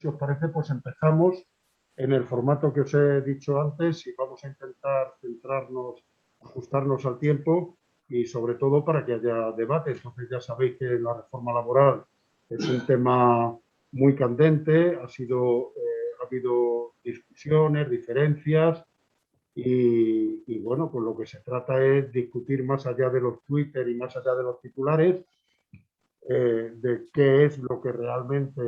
si os parece, pues empezamos en el formato que os he dicho antes y vamos a intentar centrarnos, ajustarnos al tiempo y sobre todo para que haya debate. Entonces ya sabéis que la reforma laboral es un tema muy candente, ha habido discusiones, diferencias bueno, pues lo que se trata es discutir más allá de los Twitter y más allá de los titulares, de qué es lo que realmente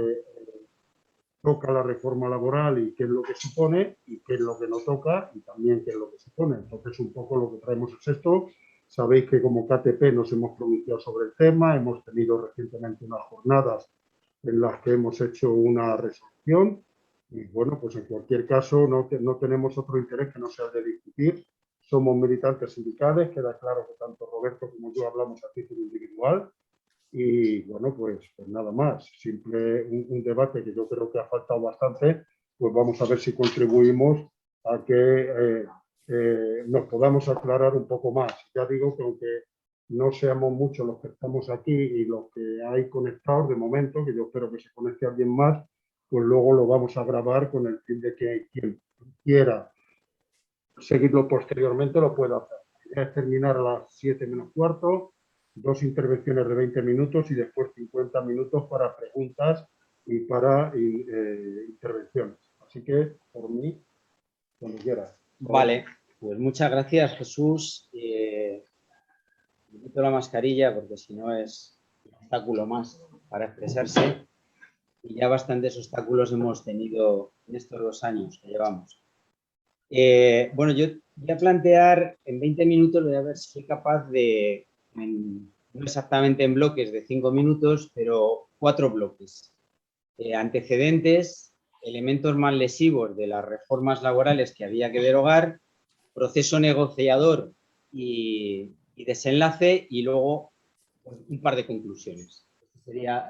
toca la reforma laboral y qué es lo que supone y qué es lo que no toca y también qué es lo que supone. Entonces, un poco lo que traemos es esto. Sabéis que como KTP nos hemos pronunciado sobre el tema, hemos tenido recientemente unas jornadas en las que hemos hecho una resolución y bueno, pues en cualquier caso no tenemos otro interés que no sea el de discutir. Somos militantes sindicales, queda claro que tanto Roberto como yo hablamos a título individual y bueno, pues nada más, simple un debate que yo creo que ha faltado bastante, pues vamos a ver si contribuimos a que nos podamos aclarar un poco más. Ya digo que aunque no seamos muchos los que estamos aquí y los que hay conectados de momento, que yo espero que se conecte alguien más, pues luego lo vamos a grabar con el fin de que quien quiera seguirlo posteriormente lo pueda hacer. La idea es terminar a las 7 menos cuarto, 2 intervenciones de 20 minutos y después 50 minutos para preguntas y para intervenciones. Así que, por mí, cuando quieras. Vale, pues muchas gracias, Jesús. Me quito la mascarilla porque si no es un obstáculo más para expresarse. Y ya bastantes obstáculos hemos tenido en estos 2 años que llevamos. Bueno, yo voy a plantear en 20 minutos, voy a ver si soy capaz de, no exactamente en bloques de 5 minutos, pero 4 bloques. Antecedentes, elementos más lesivos de las reformas laborales que había que derogar, proceso negociador y desenlace, y luego pues, un par de conclusiones. Este sería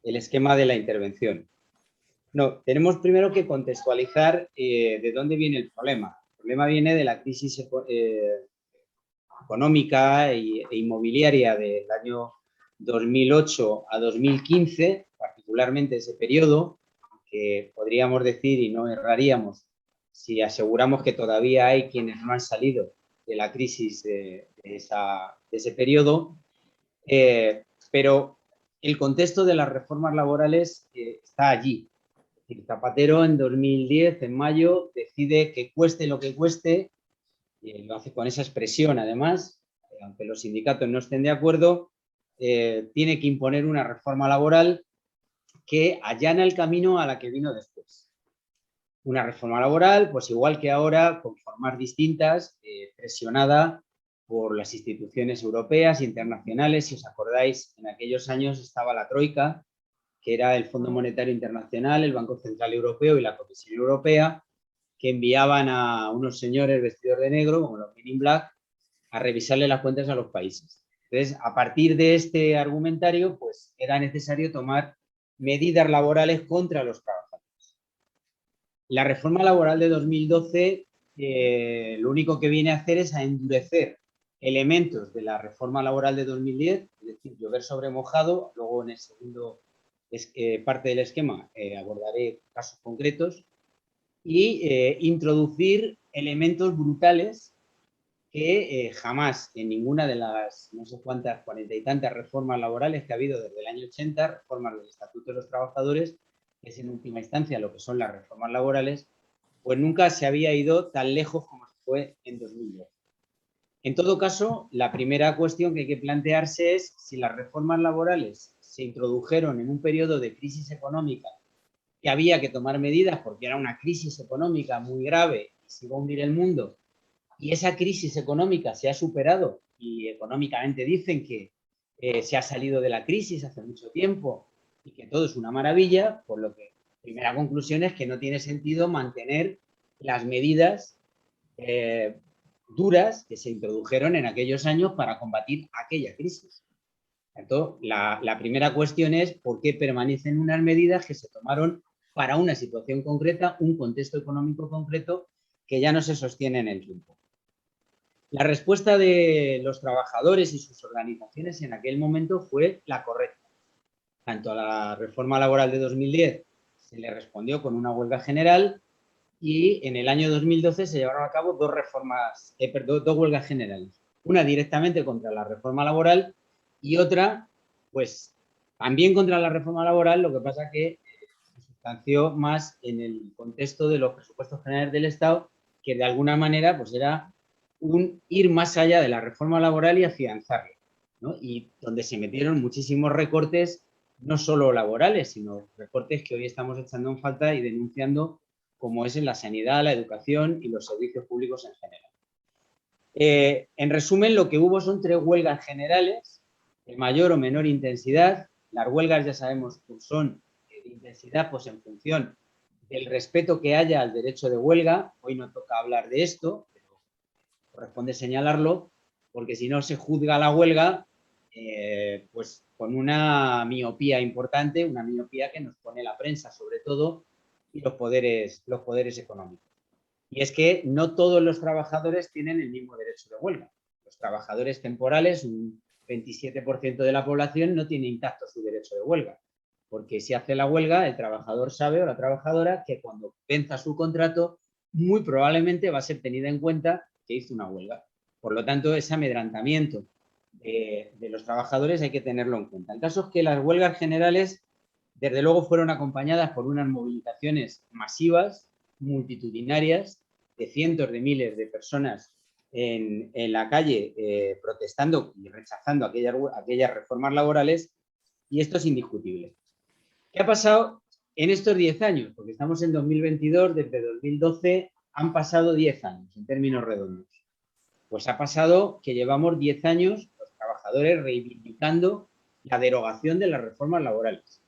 el esquema de la intervención. No, tenemos primero que contextualizar de dónde viene el problema. El problema viene de la crisis económica e inmobiliaria del año 2008 a 2015, particularmente ese periodo, que podríamos decir, y no erraríamos, si aseguramos que todavía hay quienes no han salido de la crisis de ese periodo, pero el contexto de las reformas laborales está allí. Zapatero en 2010, en mayo, decide que cueste lo que cueste, y lo hace con esa expresión además, aunque los sindicatos no estén de acuerdo, tiene que imponer una reforma laboral que allana el camino a la que vino después. Una reforma laboral, pues igual que ahora, con formas distintas, presionada por las instituciones europeas e internacionales. Si os acordáis, en aquellos años estaba la Troika, que era el Fondo Monetario Internacional, el Banco Central Europeo y la Comisión Europea, que enviaban a unos señores vestidos de negro, como los Men in Black, a revisarle las cuentas a los países. Entonces, a partir de este argumentario, pues era necesario tomar medidas laborales contra los trabajadores. La reforma laboral de 2012 lo único que viene a hacer es a endurecer elementos de la reforma laboral de 2010, es decir, llover sobre mojado. Luego en el segundo parte del esquema abordaré casos concretos y introducir elementos brutales que jamás en ninguna de las no sé cuántas, 40 y tantas reformas laborales que ha habido desde el año 80, reformas del Estatuto de los Trabajadores, que es en última instancia lo que son las reformas laborales, pues nunca se había ido tan lejos como se fue en 2010. En todo caso, la primera cuestión que hay que plantearse es si las reformas laborales se introdujeron en un periodo de crisis económica, que había que tomar medidas porque era una crisis económica muy grave y se iba a hundir el mundo, y esa crisis económica se ha superado y económicamente dicen que se ha salido de la crisis hace mucho tiempo y que todo es una maravilla, por lo que primera conclusión es que no tiene sentido mantener las medidas duras que se introdujeron en aquellos años para combatir aquella crisis. Entonces, la primera cuestión es por qué permanecen unas medidas que se tomaron para una situación concreta, un contexto económico concreto que ya no se sostiene en el tiempo. La respuesta de los trabajadores y sus organizaciones en aquel momento fue la correcta. Tanto a la reforma laboral de 2010 se le respondió con una huelga general y en el año 2012 se llevaron a cabo dos huelgas generales. Una directamente contra la reforma laboral y otra, pues, también contra la reforma laboral, lo que pasa que se sustanció más en el contexto de los presupuestos generales del Estado, que de alguna manera pues era un ir más allá de la reforma laboral y afianzarla, ¿no? Y donde se metieron muchísimos recortes, no solo laborales, sino recortes que hoy estamos echando en falta y denunciando, como es en la sanidad, la educación y los servicios públicos en general. En resumen, lo que hubo son 3 huelgas generales, de mayor o menor intensidad. Las huelgas, ya sabemos, son de intensidad pues en función del respeto que haya al derecho de huelga. Hoy no toca hablar de esto, pero corresponde señalarlo, porque si no se juzga la huelga pues con una miopía importante, una miopía que nos pone la prensa sobre todo y los poderes económicos. Y es que no todos los trabajadores tienen el mismo derecho de huelga. Los trabajadores temporales, un 27% de la población, no tiene intacto su derecho de huelga. Porque si hace la huelga, el trabajador sabe o la trabajadora que cuando venza su contrato, muy probablemente va a ser tenida en cuenta que hizo una huelga. Por lo tanto, ese amedrantamiento de los trabajadores hay que tenerlo en cuenta. El caso es que las huelgas generales, desde luego, fueron acompañadas por unas movilizaciones masivas, multitudinarias, de cientos de miles de personas en la calle protestando y rechazando aquellas reformas laborales, y esto es indiscutible. ¿Qué ha pasado en estos 10 años? Porque estamos en 2022, desde 2012 han pasado 10 años en términos redondos. Pues ha pasado que llevamos 10 años los trabajadores reivindicando la derogación de las reformas laborales.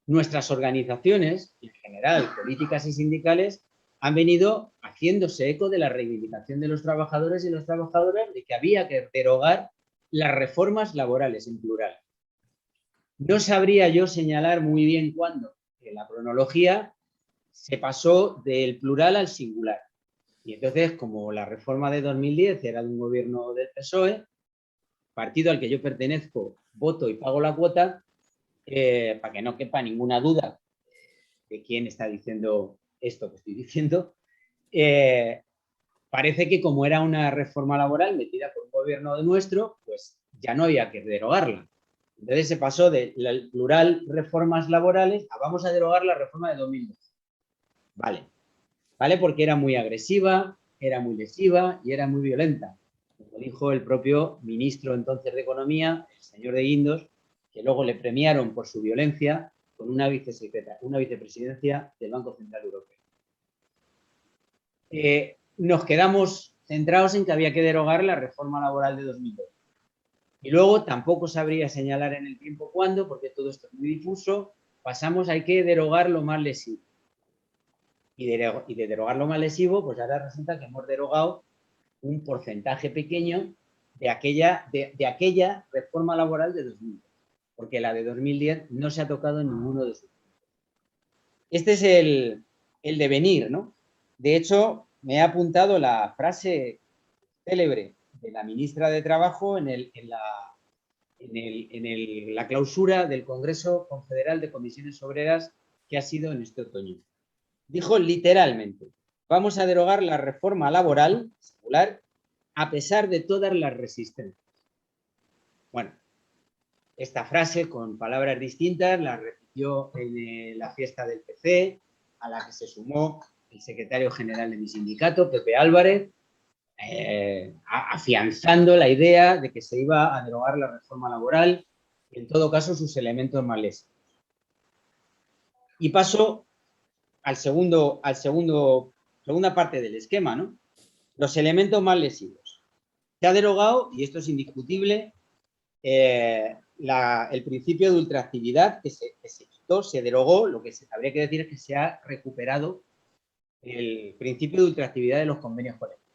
Nuestras organizaciones, en general, políticas y sindicales, han venido haciéndose eco de la reivindicación de los trabajadores y las trabajadoras de que había que derogar las reformas laborales en plural. No sabría yo señalar muy bien cuándo en la cronología se pasó del plural al singular. Y entonces, como la reforma de 2010 era de un gobierno del PSOE, partido al que yo pertenezco, voto y pago la cuota, para que no quepa ninguna duda de quién está diciendo esto que estoy diciendo, parece que como era una reforma laboral metida por un gobierno de nuestro, pues ya no había que derogarla. Entonces se pasó del plural reformas laborales a vamos a derogar la reforma de 2012. Vale, porque era muy agresiva, era muy lesiva y era muy violenta. Como dijo el propio ministro entonces de Economía, el señor de Guindos, que luego le premiaron por su violencia con una vicepresidencia del Banco Central Europeo. Nos quedamos centrados en que había que derogar la reforma laboral de 2012. Y luego tampoco sabría señalar en el tiempo cuándo, porque todo esto es muy difuso, pasamos a hay que derogar lo más lesivo. Y de derogar lo más lesivo, pues ahora resulta que hemos derogado un porcentaje pequeño de aquella reforma laboral de 2010, porque la de 2010 no se ha tocado en ninguno de sus puntos. Este es el devenir, ¿no? De hecho, me he apuntado la frase célebre de la ministra de Trabajo en la clausura del Congreso Confederal de Comisiones Obreras que ha sido en este otoño. Dijo literalmente: vamos a derogar la reforma laboral singular a pesar de todas las resistencias. Bueno, esta frase con palabras distintas la repitió en la fiesta del PC, a la que se sumó el secretario general de mi sindicato, Pepe Álvarez, afianzando la idea de que se iba a derogar la reforma laboral y, en todo caso, sus elementos más lesivos. Y paso a la segunda parte del esquema, ¿no? Los elementos más lesivos. Se ha derogado, y esto es indiscutible, el principio de ultraactividad que se quitó, se derogó. Lo que habría que decir es que se ha recuperado el principio de ultraactividad de los convenios colectivos.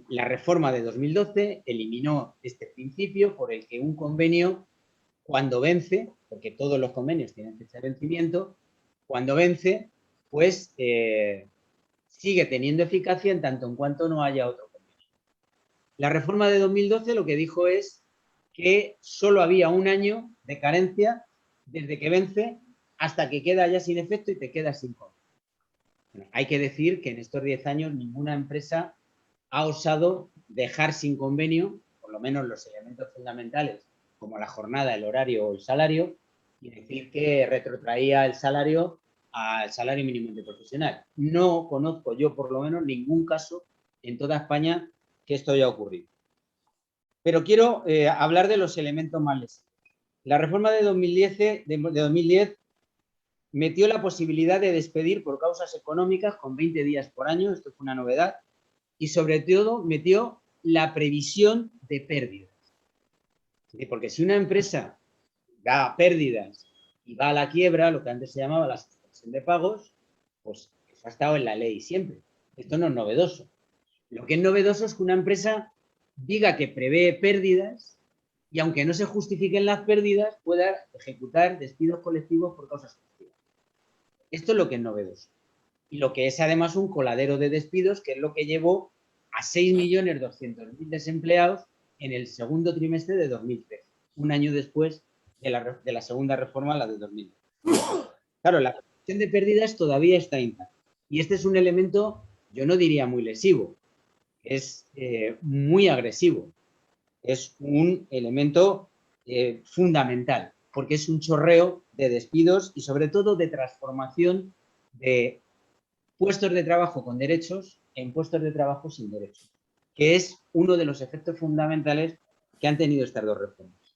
La reforma de 2012 eliminó este principio por el que un convenio, cuando vence, porque todos los convenios tienen fecha de vencimiento, cuando vence, pues sigue teniendo eficacia en tanto en cuanto no haya otro convenio. La reforma de 2012 lo que dijo es que solo había un año de carencia desde que vence hasta que queda ya sin efecto y te quedas sin convenio. Bueno, hay que decir que en estos 10 años ninguna empresa ha osado dejar sin convenio, por lo menos los elementos fundamentales, como la jornada, el horario o el salario, y decir que retrotraía el salario al salario mínimo interprofesional. No conozco yo, por lo menos, ningún caso en toda España que esto haya ocurrido. Pero quiero hablar de los elementos más lesivos. La reforma de 2010 metió la posibilidad de despedir por causas económicas con 20 días por año, esto fue una novedad, y sobre todo metió la previsión de pérdidas. Porque si una empresa da pérdidas y va a la quiebra, lo que antes se llamaba la suspensión de pagos, pues eso ha estado en la ley siempre. Esto no es novedoso. Lo que es novedoso es que una empresa diga que prevé pérdidas y aunque no se justifiquen las pérdidas, pueda ejecutar despidos colectivos por causas colectivas. Esto es lo que es novedoso. Y lo que es además un coladero de despidos, que es lo que llevó a 6.200.000 desempleados en el segundo trimestre de 2013, un año después de la segunda reforma, la de 2010. Claro, la previsión de pérdidas todavía está intacta. Y este es un elemento, yo no diría muy lesivo, es muy agresivo. Es un elemento fundamental, porque es un chorreo de despidos y sobre todo de transformación de puestos de trabajo con derechos en puestos de trabajo sin derechos, que es uno de los efectos fundamentales que han tenido estas dos reformas.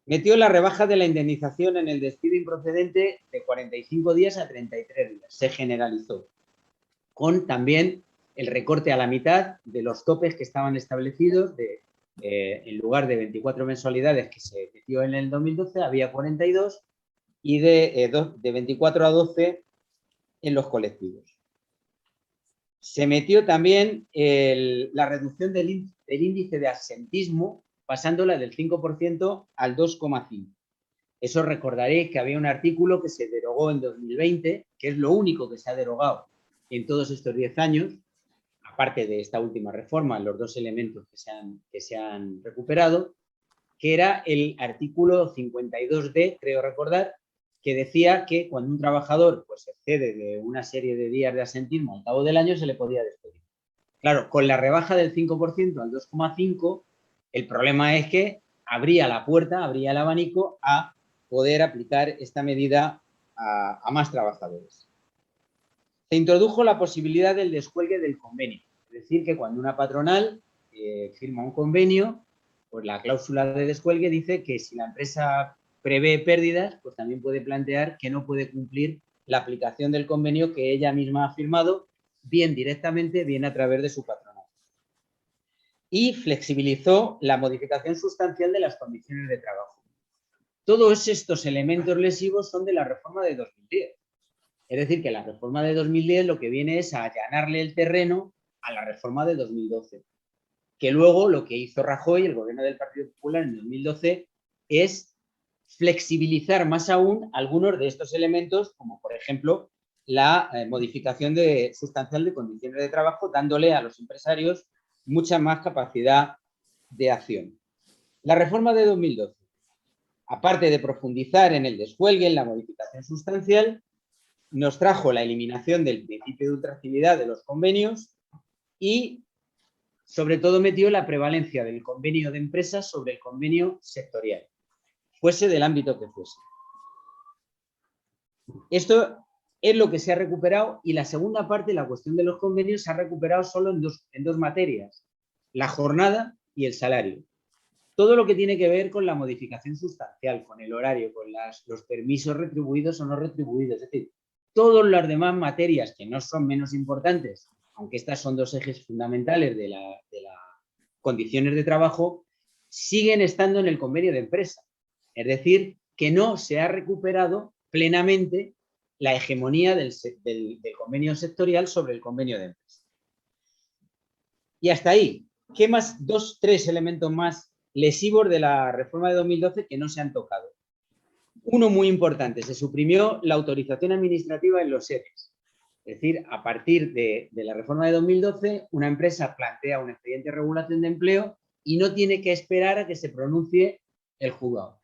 Metió la rebaja de la indemnización en el despido improcedente de 45 días a 33 días. Se generalizó. Con también el recorte a la mitad de los topes que estaban establecidos. En lugar de 24 mensualidades que se metió en el 2012, había 42 y de 24 a 12 en los colectivos. Se metió también la reducción del índice de absentismo, pasándola del 5% al 2,5%. Eso recordaréis que había un artículo que se derogó en 2020, que es lo único que se ha derogado en todos estos 10 años, aparte de esta última reforma, los dos elementos que se han recuperado, que era el artículo 52D, creo recordar, que decía que cuando un trabajador pues, excede de una serie de días de absentismo al cabo del año se le podía despedir. Claro, con la rebaja del 5% al 2,5%, el problema es que abría la puerta, abría el abanico a poder aplicar esta medida a más trabajadores. Se introdujo la posibilidad del descuelgue del convenio. Es decir, que cuando una patronal firma un convenio, pues la cláusula de descuelgue dice que si la empresa prevé pérdidas, pues también puede plantear que no puede cumplir la aplicación del convenio que ella misma ha firmado, bien directamente, bien a través de su patronal. Y flexibilizó la modificación sustancial de las condiciones de trabajo. Todos estos elementos lesivos son de la reforma de 2010. Es decir, que la reforma de 2010 lo que viene es a allanarle el terreno a la reforma de 2012. Que luego lo que hizo Rajoy, el gobierno del Partido Popular en 2012, es flexibilizar más aún algunos de estos elementos, como por ejemplo la modificación sustancial de condiciones de trabajo, dándole a los empresarios mucha más capacidad de acción. La reforma de 2012, aparte de profundizar en el descuelgue, en la modificación sustancial, nos trajo la eliminación del principio de ultraactividad de los convenios y, sobre todo, metió la prevalencia del convenio de empresas sobre el convenio sectorial, fuese del ámbito que fuese. Esto es lo que se ha recuperado y la segunda parte, la cuestión de los convenios, se ha recuperado solo en dos materias, la jornada y el salario. Todo lo que tiene que ver con la modificación sustancial, con el horario, con los permisos retribuidos o no retribuidos, es decir, todas las demás materias que no son menos importantes, aunque estas son dos ejes fundamentales de las condiciones de trabajo, siguen estando en el convenio de empresa. Es decir, que no se ha recuperado plenamente la hegemonía del convenio sectorial sobre el convenio de empresa. Y hasta ahí, ¿qué más? Tres elementos más lesivos de la reforma de 2012 que no se han tocado. Uno muy importante, se suprimió la autorización administrativa en los ERES. Es decir, a partir de la reforma de 2012, una empresa plantea un expediente de regulación de empleo y no tiene que esperar a que se pronuncie el juzgado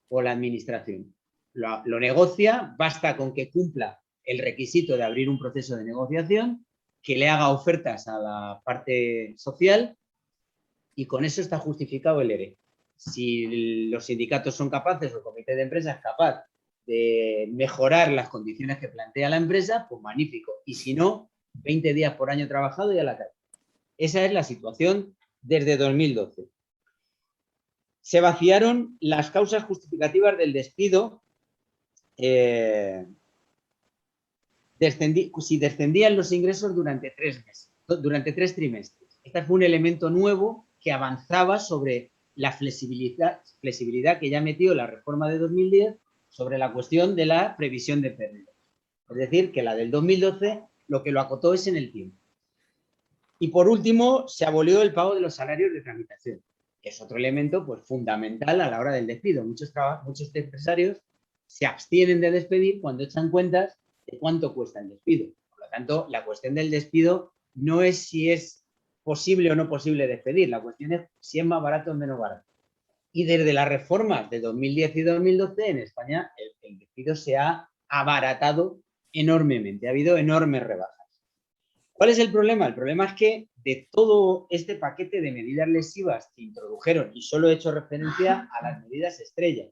o la administración. lo negocia, basta con que cumpla el requisito de abrir un proceso de negociación, que le haga ofertas a la parte social y con eso está justificado el ERE. Si los sindicatos son capaces o el comité de empresa es capaz de mejorar las condiciones que plantea la empresa, pues magnífico. Y si no, 20 días por año trabajado y a la calle. Esa es la situación desde 2012. Se vaciaron las causas justificativas del despido si descendían los ingresos durante 3 meses, durante 3 trimestres. Este fue un elemento nuevo que avanzaba sobre la flexibilidad que ya metió la reforma de 2010 sobre la cuestión de la previsión de pérdidas. Es decir, que la del 2012 lo que lo acotó es en el tiempo. Y por último, se abolió el pago de los salarios de tramitación, que es otro elemento pues, fundamental a la hora del despido. Muchos empresarios se abstienen de despedir cuando echan cuentas de cuánto cuesta el despido. Por lo tanto, la cuestión del despido no es si es posible o no posible despedir, la cuestión es si es más barato o menos barato. Y desde las reformas de 2010 y 2012 en España el despido se ha abaratado enormemente, ha habido enormes rebajas. ¿Cuál es el problema? El problema es que de todo este paquete de medidas lesivas que introdujeron, y solo he hecho referencia a las medidas estrella,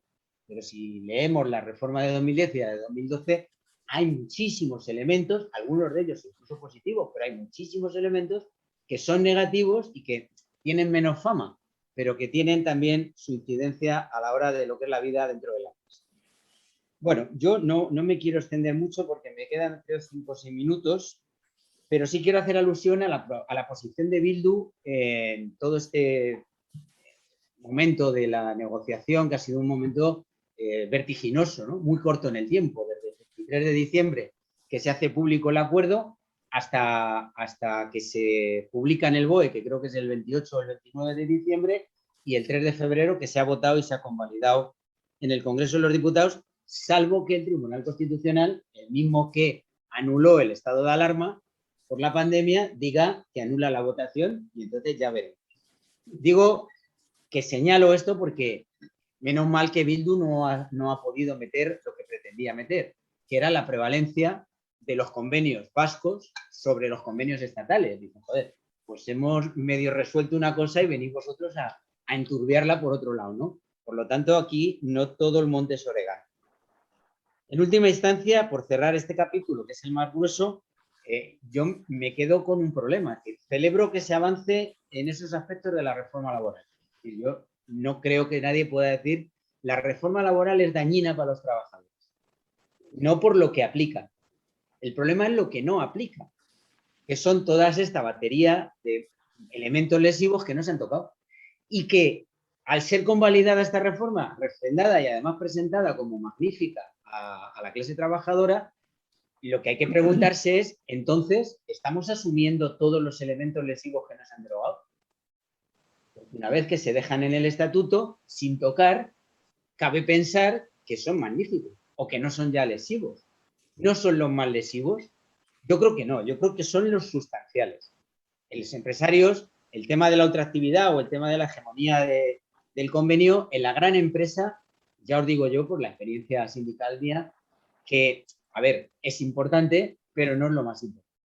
pero si leemos la reforma de 2010 y la de 2012, hay muchísimos elementos, algunos de ellos incluso positivos, pero hay muchísimos elementos que son negativos y que tienen menos fama, pero que tienen también su incidencia a la hora de lo que es la vida dentro de la empresa. Bueno, yo no me quiero extender mucho porque me quedan 5 o 6 minutos, pero sí quiero hacer alusión a la posición de Bildu en todo este momento de la negociación, que ha sido un momento vertiginoso, ¿no? Muy corto en el tiempo, desde el 23 de diciembre que se hace público el acuerdo hasta que se publica en el BOE, que creo que es el 28 o el 29 de diciembre, y el 3 de febrero que se ha votado y se ha convalidado en el Congreso de los Diputados, salvo que el Tribunal Constitucional, el mismo que anuló el estado de alarma por la pandemia, diga que anula la votación y entonces ya veremos. Digo que señalo esto porque menos mal que Bildu no ha podido meter lo que pretendía meter, que era la prevalencia de los convenios vascos sobre los convenios estatales. Dicen, joder, pues hemos medio resuelto una cosa y venís vosotros a enturbiarla por otro lado, ¿no? Por lo tanto, aquí no todo el monte es orégano. En última instancia, por cerrar este capítulo, que es el más grueso, yo me quedo con un problema. Que celebro que se avance en esos aspectos de la reforma laboral. Y yo no creo que nadie pueda decir la reforma laboral es dañina para los trabajadores. No por lo que aplica. El problema es lo que no aplica, que son todas esta batería de elementos lesivos que no se han tocado. Y que al ser convalidada esta reforma, refrendada y además presentada como magnífica a la clase trabajadora, lo que hay que preguntarse es, entonces, ¿estamos asumiendo todos los elementos lesivos que nos han derogado? Porque una vez que se dejan en el estatuto, sin tocar, cabe pensar que son magníficos o que no son ya lesivos. ¿No son los más lesivos? Yo creo que no, yo creo que son los sustanciales. Los empresarios, el tema de la ultraactividad o el tema de la hegemonía del convenio, en la gran empresa, ya os digo yo por la experiencia sindical mía, que, a ver, es importante, pero no es lo más importante.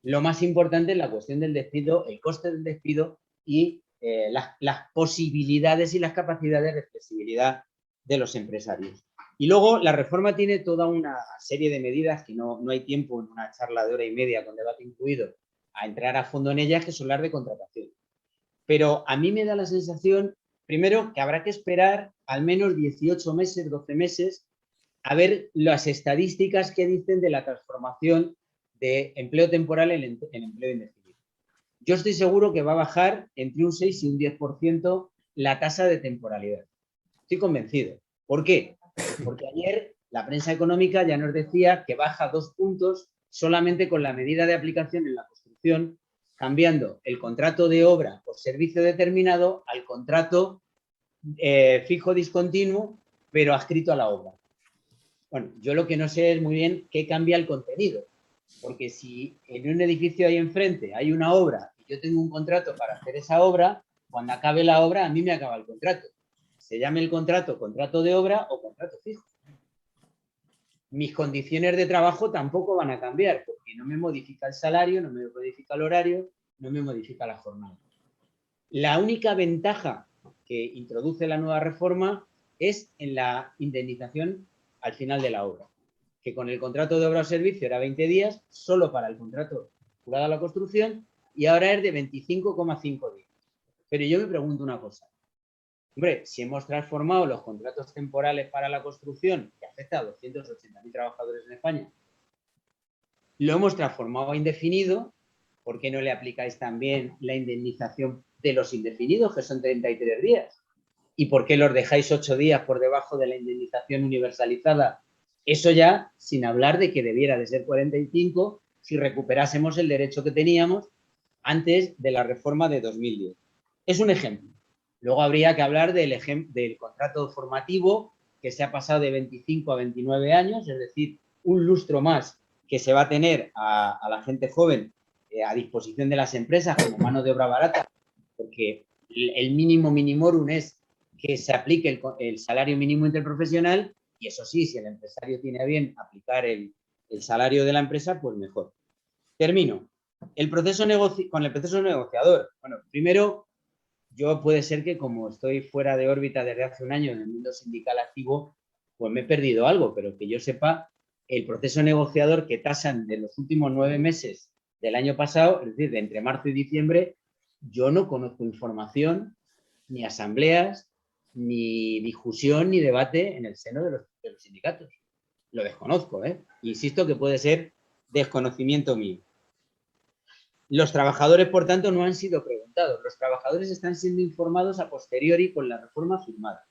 Lo más importante es la cuestión del despido, el coste del despido y las posibilidades y las capacidades de flexibilidad de los empresarios. Y luego la reforma tiene toda una serie de medidas que no hay tiempo en una charla de hora y media con debate incluido a entrar a fondo en ellas, que son las de contratación. Pero a mí me da la sensación, primero, que habrá que esperar al menos 18 meses, 12 meses, a ver las estadísticas que dicen de la transformación de empleo temporal en empleo indefinido. Yo estoy seguro que va a bajar entre un 6 y un 10% la tasa de temporalidad. Estoy convencido. ¿Por qué? Porque ayer la prensa económica ya nos decía que baja 2 puntos solamente con la medida de aplicación en la construcción, cambiando el contrato de obra por servicio determinado al contrato fijo discontinuo, pero adscrito a la obra. Bueno, yo lo que no sé es muy bien qué cambia el contenido, porque si en un edificio ahí enfrente hay una obra y yo tengo un contrato para hacer esa obra, cuando acabe la obra a mí me acaba el contrato. Se llame el contrato contrato de obra o contrato fijo. mis condiciones de trabajo tampoco van a cambiar, porque no me modifica el salario, no me modifica el horario, no me modifica la jornada. La única ventaja que introduce la nueva reforma es en la indemnización al final de la obra, que con el contrato de obra o servicio era 20 días, solo para el contrato vinculado a la construcción, y ahora es de 25,5 días. Pero yo me pregunto una cosa. Hombre, si hemos transformado los contratos temporales para la construcción, que afecta a 280.000 trabajadores en España, lo hemos transformado a indefinido, ¿por qué no le aplicáis también la indemnización de los indefinidos, que son 33 días? ¿Y por qué los dejáis 8 días por debajo de la indemnización universalizada? Eso ya sin hablar de que debiera de ser 45 si recuperásemos el derecho que teníamos antes de la reforma de 2010. Es un ejemplo. Luego habría que hablar del contrato formativo, que se ha pasado de 25 a 29 años, es decir, un lustro más que se va a tener a la gente joven a disposición de las empresas como mano de obra barata, porque el mínimo minimorum es que se aplique el salario mínimo interprofesional, y eso sí, si el empresario tiene a bien aplicar el salario de la empresa, pues mejor. Termino. Con el proceso negociador. Bueno, primero, yo puede ser que como estoy fuera de órbita desde hace un año en el mundo sindical activo, pues me he perdido algo, pero que yo sepa, el proceso negociador que tasan de los últimos 9 meses del año pasado, es decir, de entre marzo y diciembre, yo no conozco información, ni asambleas, ni discusión, ni debate en el seno de los sindicatos. Lo desconozco, ¿eh? Insisto que puede ser desconocimiento mío. Los trabajadores, por tanto, no han sido preguntados. Los trabajadores están siendo informados a posteriori con la reforma firmada.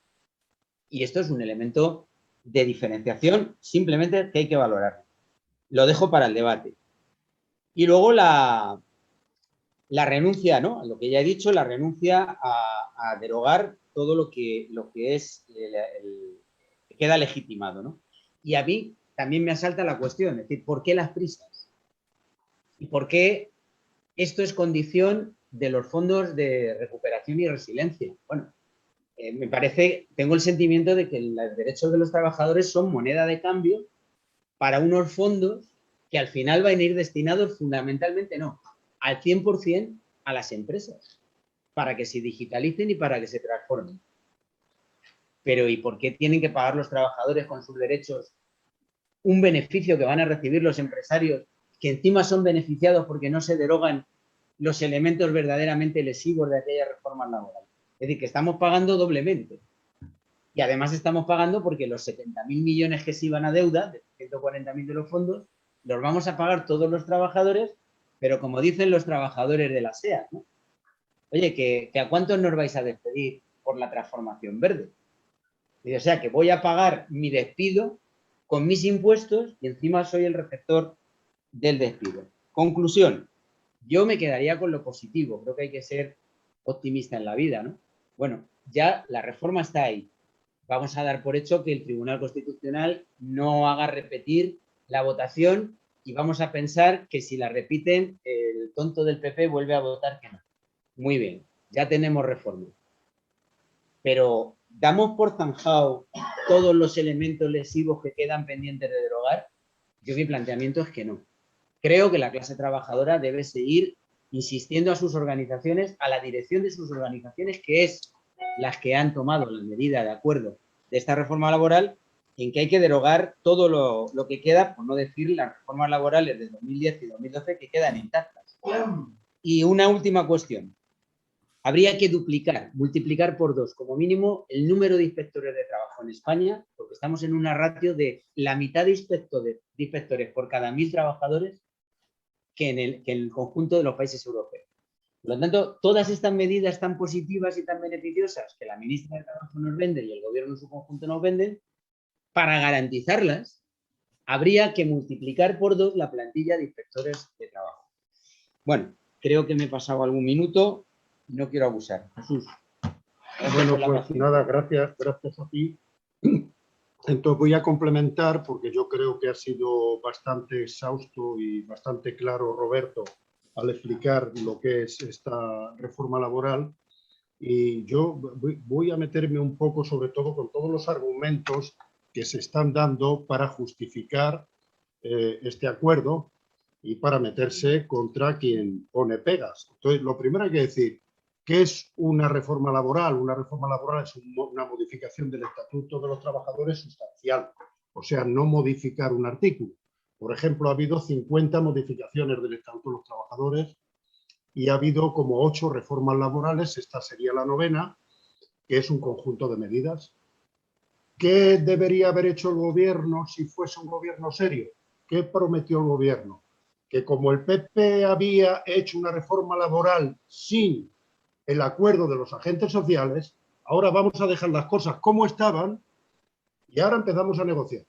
Y esto es un elemento de diferenciación simplemente que hay que valorar. Lo dejo para el debate. Y luego la renuncia, ¿no? Lo que ya he dicho, la renuncia a derogar todo lo que es que queda legitimado, ¿no? Y a mí también me asalta la cuestión, es decir, ¿por qué las prisas? ¿Y por qué esto es condición de los fondos de recuperación y resiliencia? Bueno, me parece, tengo el sentimiento de que los derechos de los trabajadores son moneda de cambio para unos fondos que al final van a ir destinados fundamentalmente, no, al 100% a las empresas, para que se digitalicen y para que se transformen. Pero ¿y por qué tienen que pagar los trabajadores con sus derechos un beneficio que van a recibir los empresarios, que encima son beneficiados porque no se derogan los elementos verdaderamente lesivos de aquella reforma laboral? Es decir, que estamos pagando doblemente. Y además estamos pagando porque los 70.000 millones que se iban a deuda, de 140.000 de los fondos, los vamos a pagar todos los trabajadores, pero como dicen los trabajadores de la SEA, ¿no? Oye, que ¿a cuántos nos vais a despedir por la transformación verde? O sea, que voy a pagar mi despido con mis impuestos y encima soy el receptor del despido. Conclusión, yo me quedaría con lo positivo. Creo que hay que ser optimista en la vida, ¿no? Bueno, ya la reforma está ahí. Vamos a dar por hecho que el Tribunal Constitucional no haga repetir la votación y vamos a pensar que si la repiten, el tonto del PP vuelve a votar que no. Muy bien, ya tenemos reforma. Pero ¿damos por zanjado todos los elementos lesivos que quedan pendientes de derogar? Yo mi planteamiento es que no. Creo que la clase trabajadora debe seguir insistiendo a sus organizaciones, a la dirección de sus organizaciones, que es las que han tomado la medida de acuerdo de esta reforma laboral, en que hay que derogar todo lo que queda, por no decir las reformas laborales de 2010 y 2012 que quedan intactas. Y una última cuestión. Habría que multiplicar por 2 como mínimo el número de inspectores de trabajo en España, porque estamos en una ratio de la mitad de inspectores por cada 1.000 trabajadores que en el conjunto de los países europeos. Por lo tanto, todas estas medidas tan positivas y tan beneficiosas que la ministra de Trabajo nos vende y el gobierno en su conjunto nos venden, para garantizarlas, habría que multiplicar por 2 la plantilla de inspectores de trabajo. Bueno, creo que me he pasado algún minuto. No quiero abusar. Jesús. Bueno, pues nada, gracias a ti. Entonces voy a complementar, porque yo creo que ha sido bastante exhausto y bastante claro Roberto al explicar lo que es esta reforma laboral. Y yo voy a meterme un poco, sobre todo, con todos los argumentos que se están dando para justificar este acuerdo y para meterse contra quien pone pegas. Entonces, lo primero hay que decir, ¿qué es una reforma laboral? Una reforma laboral es una modificación del Estatuto de los Trabajadores sustancial, o sea, no modificar un artículo. Por ejemplo, ha habido 50 modificaciones del Estatuto de los Trabajadores y ha habido como 8 reformas laborales, esta sería la 9ª, que es un conjunto de medidas. ¿Qué debería haber hecho el gobierno si fuese un gobierno serio? ¿Qué prometió el gobierno? Que como el PP había hecho una reforma laboral sin el acuerdo de los agentes sociales, ahora vamos a dejar las cosas como estaban y ahora empezamos a negociar.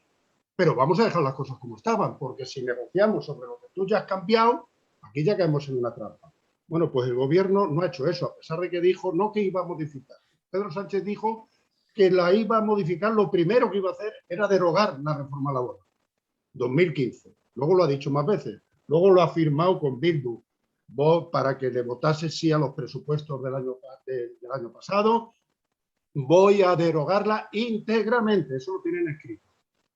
Pero vamos a dejar las cosas como estaban, porque si negociamos sobre lo que tú ya has cambiado, aquí ya caemos en una trampa. Bueno, pues el gobierno no ha hecho eso, a pesar de que dijo no que iba a modificar. Pedro Sánchez dijo que la iba a modificar, lo primero que iba a hacer era derogar la reforma laboral. 2015. Luego lo ha dicho más veces. Luego lo ha firmado con Bildu para que le votase sí a los presupuestos del año pasado. Voy a derogarla íntegramente. Eso lo tienen escrito.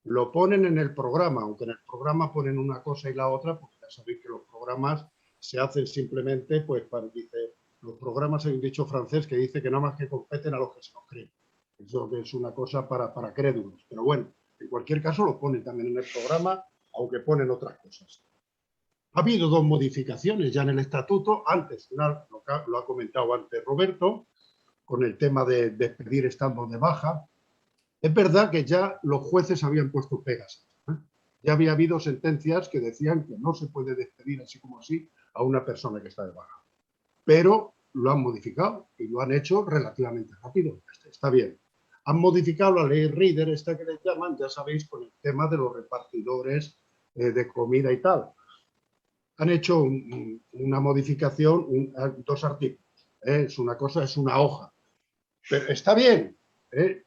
Lo ponen en el programa, aunque en el programa ponen una cosa y la otra, porque ya sabéis que los programas se hacen simplemente, pues, dice, los programas hay un dicho francés que dice que nada más que competen a los que se los creen. Eso es una cosa para crédulos. Pero bueno, en cualquier caso lo ponen también en el programa, aunque ponen otras cosas. Ha habido 2 modificaciones ya en el estatuto. Antes, lo ha comentado antes Roberto, con el tema de despedir estando de baja. Es verdad que ya los jueces habían puesto pegas. Ya había habido sentencias que decían que no se puede despedir así como así a una persona que está de baja. Pero lo han modificado y lo han hecho relativamente rápido. Está bien. Han modificado la ley Reader, esta que les llaman, ya sabéis, con el tema de los repartidores de comida y tal. Han hecho una modificación, 2 artículos. Es una cosa, es una hoja. Pero está bien.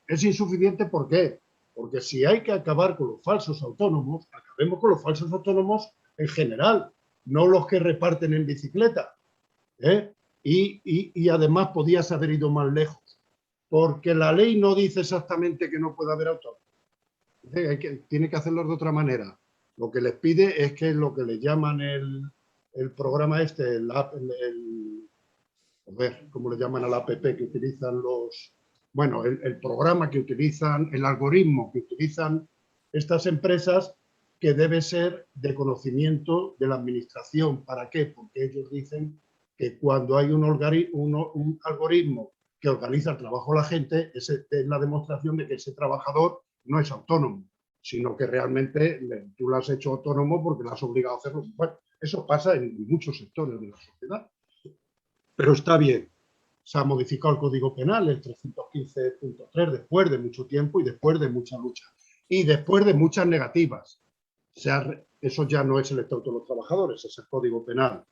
Es insuficiente, ¿por qué? Porque si hay que acabar con los falsos autónomos, acabemos con los falsos autónomos en general, no los que reparten en bicicleta. Y además podías haber ido más lejos, porque la ley no dice exactamente que no pueda haber autónomos. Tiene que hacerlo de otra manera. Lo que les pide es que lo que le llaman el programa este, ¿cómo le llaman al app que utilizan los... Bueno, el programa que utilizan, el algoritmo que utilizan estas empresas, que debe ser de conocimiento de la administración. ¿Para qué? Porque ellos dicen que cuando hay un algoritmo que organiza el trabajo de la gente, es la demostración de que ese trabajador no es autónomo, sino que realmente tú lo has hecho autónomo porque lo has obligado a hacerlo. Bueno, eso pasa en muchos sectores de la sociedad. Pero está bien. Se ha modificado el Código Penal, el 315.3, después de mucho tiempo y después de mucha lucha. Y después de muchas negativas. Eso ya no es el Estatuto de los Trabajadores, es el Código Penal.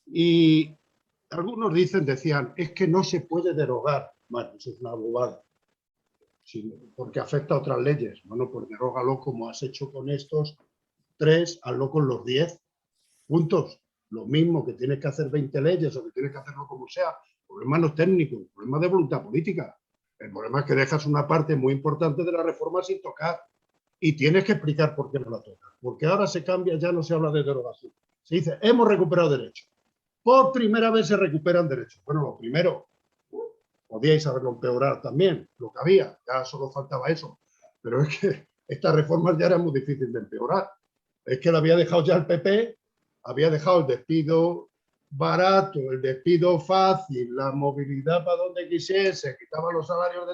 Y algunos decían, es que no se puede derogar. Bueno, eso es una bobada. Porque afecta a otras leyes. Bueno, pues derógalo como has hecho con estos 3, hazlo con los 10 puntos. Lo mismo que tienes que hacer 20 leyes o que tienes que hacerlo como sea. El problema no es técnico, el problema es de voluntad política. El problema es que dejas una parte muy importante de la reforma sin tocar. Y tienes que explicar por qué no la tocas. Porque ahora se cambia, ya no se habla de derogación. Se dice, hemos recuperado derechos. Por primera vez se recuperan derechos. Bueno, lo primero, podíais haberlo empeorado también, lo que había. Ya solo faltaba eso. Pero es que estas reformas ya eran muy difíciles de empeorar. Es que la había dejado ya el PP, había dejado el despido barato, el despido fácil, la movilidad para donde quisiese, quitaba los salarios de...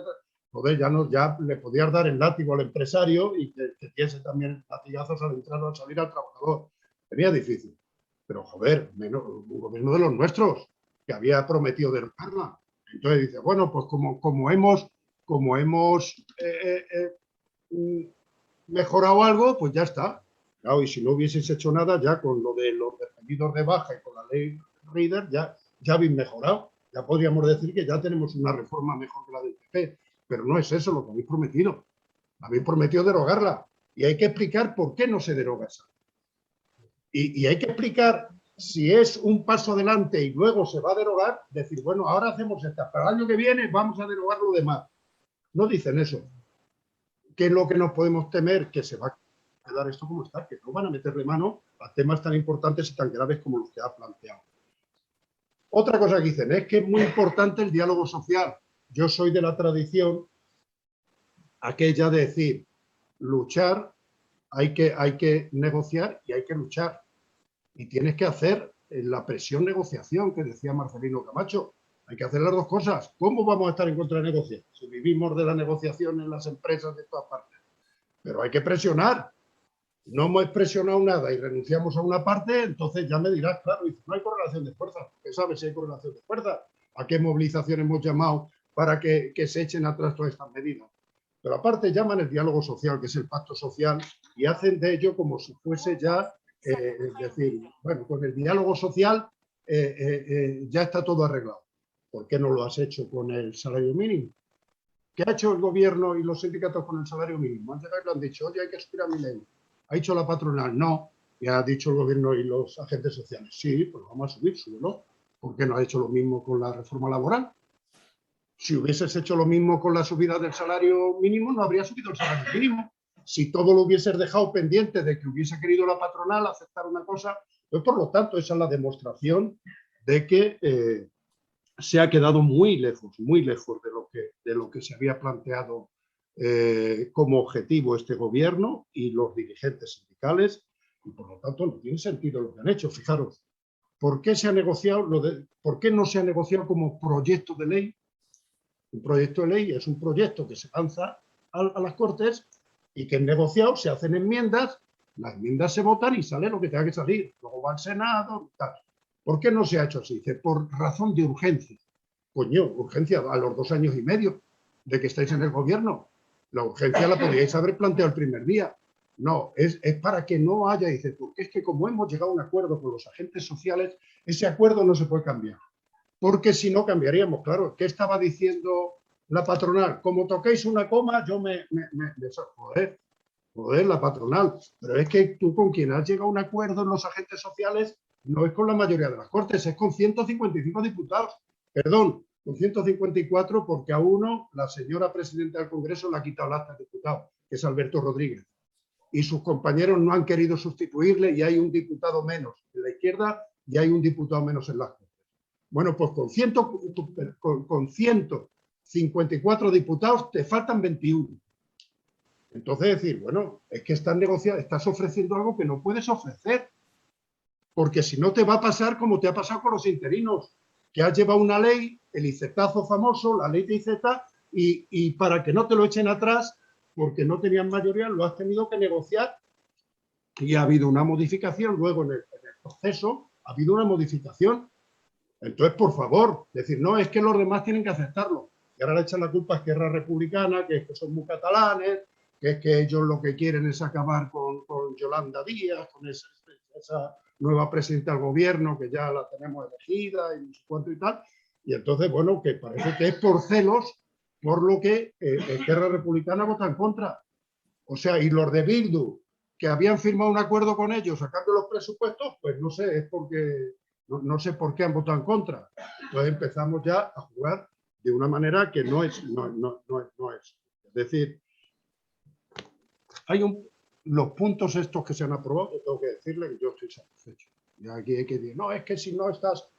Joder, ya le podías dar el látigo al empresario y que diese también latigazos al entrar o al salir al trabajador. Sería difícil. Pero, joder, un gobierno de los nuestros, que había prometido derogarla. Entonces dice, bueno, pues como hemos mejorado algo, pues ya está. Claro, y si no hubieseis hecho nada, ya con lo de los despedidos de baja y con la ley Reader, ya habéis mejorado. Ya podríamos decir que ya tenemos una reforma mejor que la del PP. Pero no es eso lo que habéis prometido. Habéis prometido derogarla. Y hay que explicar por qué no se deroga esa. Y hay que explicar si es un paso adelante y luego se va a derogar, decir, bueno, ahora hacemos esta, para el año que viene vamos a derogar lo demás. No dicen eso. ¿qué es lo que nos podemos temer? Que se va a quedar esto como está, que no van a meterle mano a temas tan importantes y tan graves como los que ha planteado. Otra cosa que dicen es que es muy importante el diálogo social. Yo soy de la tradición aquella de decir, luchar, hay que negociar y hay que luchar. Y tienes que hacer la presión negociación que decía Marcelino Camacho. Hay que hacer las dos cosas. ¿Cómo vamos a estar en contra de negociar? Si vivimos de la negociación en las empresas de todas partes. Pero hay que presionar. No hemos presionado nada y renunciamos a una parte, entonces ya me dirás, claro, no hay correlación de fuerzas. ¿Qué sabes si hay correlación de fuerzas? ¿A qué movilización hemos llamado para que se echen atrás todas estas medidas? Pero aparte llaman el diálogo social, que es el pacto social, y hacen de ello como si fuese ya, es decir, bueno, con el diálogo social ya está todo arreglado. ¿Por qué no lo has hecho con el salario mínimo? ¿Qué ha hecho el gobierno y los sindicatos con el salario mínimo? Han llegado y lo han dicho, oye, hay que subir a 1.000 euros. ¿Ha dicho la patronal? No. Y ha dicho el gobierno y los agentes sociales, sí, pues vamos a subir, súbelo. ¿Por qué no ha hecho lo mismo con la reforma laboral? Si hubieses hecho lo mismo con la subida del salario mínimo, no habría subido el salario mínimo. Si todo lo hubieses dejado pendiente de que hubiese querido la patronal aceptar una cosa, pues por lo tanto, esa es la demostración de que se ha quedado muy lejos de lo que se había planteado como objetivo este gobierno y los dirigentes sindicales, y por lo tanto no tiene sentido lo que han hecho. Fijaros, ¿por qué se ha negociado por qué no se ha negociado como proyecto de ley? Un proyecto de ley es un proyecto que se lanza a las Cortes y que es negociado, se hacen enmiendas, las enmiendas se votan y sale lo que tenga que salir. Luego va al Senado, tal. ¿Por qué no se ha hecho así? Dice, por razón de urgencia. Coño, urgencia a los 2 años y medio de que estáis en el gobierno. La urgencia la podíais haber planteado el primer día. No, es para que no haya, dice, porque es que como hemos llegado a un acuerdo con los agentes sociales, ese acuerdo no se puede cambiar. Porque si no cambiaríamos, claro. ¿Qué estaba diciendo la patronal? Como toquéis una coma, yo joder, la patronal. Pero es que tú con quien has llegado a un acuerdo en los agentes sociales no es con la mayoría de las Cortes, es con 155 diputados. Perdón, con 154 porque a uno la señora presidenta del Congreso le ha quitado el acta de diputado, que es Alberto Rodríguez. Y sus compañeros no han querido sustituirle y hay un diputado menos en la izquierda y hay un diputado menos en la Cortes. Bueno, pues con 154 diputados te faltan 21. Entonces decir, bueno, es que estás negociando, estás ofreciendo algo que no puedes ofrecer. Porque si no te va a pasar como te ha pasado con los interinos, que has llevado una ley, el ICETazo famoso, la ley de ICETA, y para que no te lo echen atrás, porque no tenían mayoría, lo has tenido que negociar y ha habido una modificación, luego en el proceso ha habido una modificación. Entonces, por favor, decir, no, es que los demás tienen que aceptarlo. Y ahora le echan la culpa a Esquerra Republicana, que es que son muy catalanes, que es que ellos lo que quieren es acabar con Yolanda Díaz, con esa nueva presidenta del gobierno que ya la tenemos elegida y no sé cuánto y tal. Y entonces, bueno, que parece que es por celos por lo que Esquerra Republicana vota en contra. O sea, y los de Bildu, que habían firmado un acuerdo con ellos a cambio de los presupuestos, pues no sé, es porque no sé por qué han votado en contra. Entonces empezamos ya a jugar de una manera que no es. Es decir, hay los puntos estos que se han aprobado, yo tengo que decirle que yo estoy satisfecho. Y aquí hay que decir, no, es que si no estás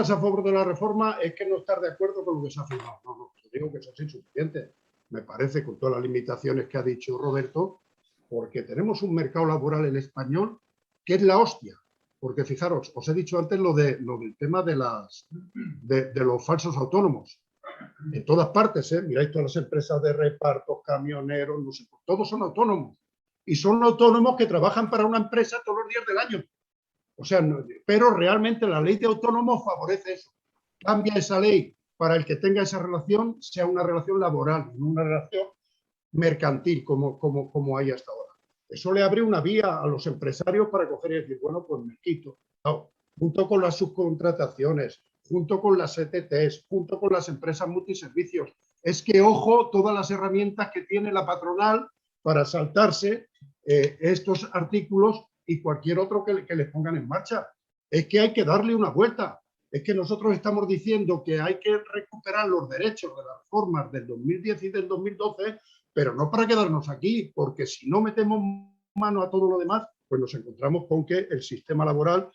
a favor de la reforma, es que no estás de acuerdo con lo que se ha firmado. No, yo digo que eso es insuficiente. Me parece, con todas las limitaciones que ha dicho Roberto, porque tenemos un mercado laboral en español que es la hostia. Porque fijaros, os he dicho antes lo del tema de los falsos autónomos. En todas partes, miráis todas las empresas de repartos, camioneros, no sé, todos son autónomos. Y son autónomos que trabajan para una empresa todos los días del año. O sea, pero realmente la ley de autónomos favorece eso. Cambia esa ley para el que tenga esa relación, sea una relación laboral, no una relación mercantil como hay hasta ahora. Eso le abre una vía a los empresarios para coger y decir, bueno, pues me quito. No, junto con las subcontrataciones, junto con las ETTs, junto con las empresas multiservicios. Es que, ojo, todas las herramientas que tiene la patronal para saltarse estos artículos y cualquier otro que les pongan en marcha. Es que hay que darle una vuelta. Es que nosotros estamos diciendo que hay que recuperar los derechos de las reformas del 2010 y del 2012 pero no para quedarnos aquí, porque si no metemos mano a todo lo demás, pues nos encontramos con que el sistema laboral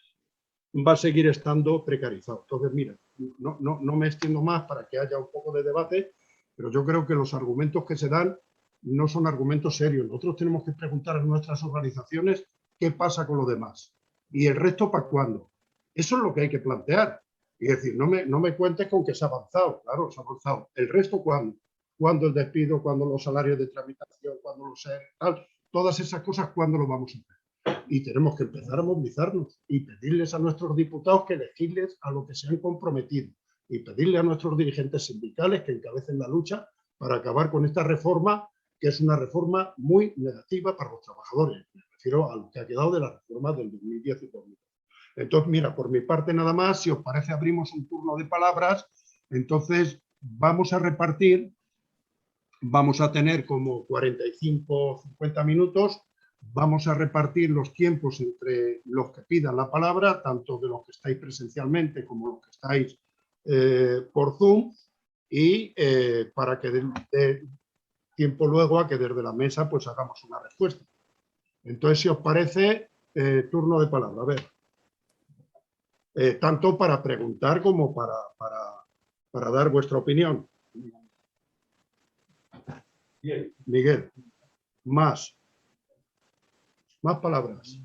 va a seguir estando precarizado. Entonces, mira, no me extiendo más para que haya un poco de debate, pero yo creo que los argumentos que se dan no son argumentos serios. Nosotros tenemos que preguntar a nuestras organizaciones qué pasa con lo demás. ¿Y el resto para cuándo? Eso es lo que hay que plantear. Y decir, no me cuentes con que se ha avanzado. Claro, se ha avanzado. ¿El resto cuándo? ¿Cuándo el despido? ¿Cuándo los salarios de tramitación? ¿Cuándo los tal? Todas esas cosas, ¿cuándo lo vamos a hacer? Y tenemos que empezar a movilizarnos y pedirles a nuestros diputados que elegirles a lo que se han comprometido y pedirle a nuestros dirigentes sindicales que encabecen la lucha para acabar con esta reforma, que es una reforma muy negativa para los trabajadores. Me refiero a lo que ha quedado de la reforma del 2010 y 2012. Entonces, mira, por mi parte nada más, si os parece abrimos un turno de palabras, entonces vamos a repartir, vamos a tener como 45 o 50 minutos, vamos a repartir los tiempos entre los que pidan la palabra, tanto de los que estáis presencialmente como los que estáis por Zoom, y para que dé tiempo luego a que desde la mesa pues hagamos una respuesta. Entonces, si os parece, turno de palabra. A ver. Tanto para preguntar como para dar vuestra opinión. Miguel, más palabras.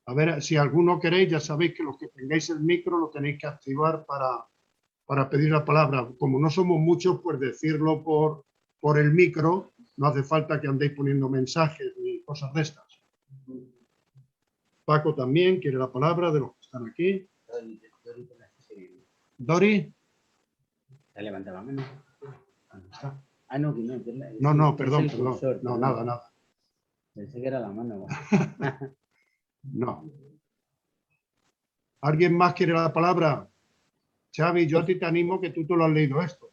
A ver, si alguno queréis, ya sabéis que los que tengáis el micro lo tenéis que activar para pedir la palabra. Como no somos muchos, pues decirlo por el micro, no hace falta que andéis poniendo mensajes ni cosas de estas. Paco también quiere la palabra de los que están aquí. Dori. ¿Se levanta la mano? Ah, no, que no. No, perdón. No, nada. Pensé que era la mano. No. ¿Alguien más quiere la palabra? Xavi, yo a ti te animo que tú lo has leído esto.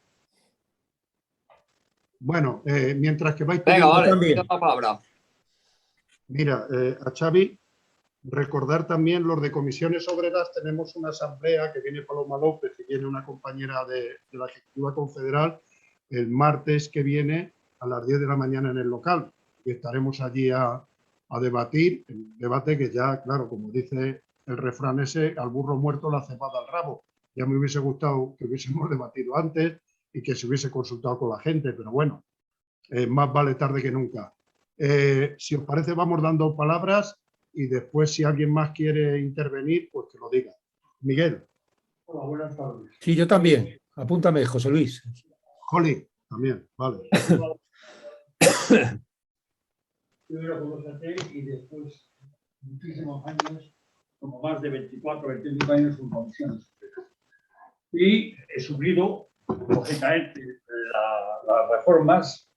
Bueno, mientras que vais pidiendo... Venga, vale, la palabra. Mira, a Xavi, recordar también los de comisiones obreras, tenemos una asamblea que viene Paloma López y viene una compañera de la Ejecutiva Confederal el martes que viene a las 10 de la mañana en el local. Y estaremos allí a debatir, el debate que ya, claro, como dice el refrán ese, al burro muerto la cebada al rabo. Ya me hubiese gustado que hubiésemos debatido antes y que se hubiese consultado con la gente, pero bueno, más vale tarde que nunca. Si os parece, vamos dando palabras y después, si alguien más quiere intervenir, pues que lo diga. Miguel. Hola, buenas tardes. Sí, yo también. Apúntame, José Luis. Joli, también, vale. Primero conocerte y después muchísimos años, como más de 24, 25 años en comisiones. Y he sufrido, lógicamente, las reformas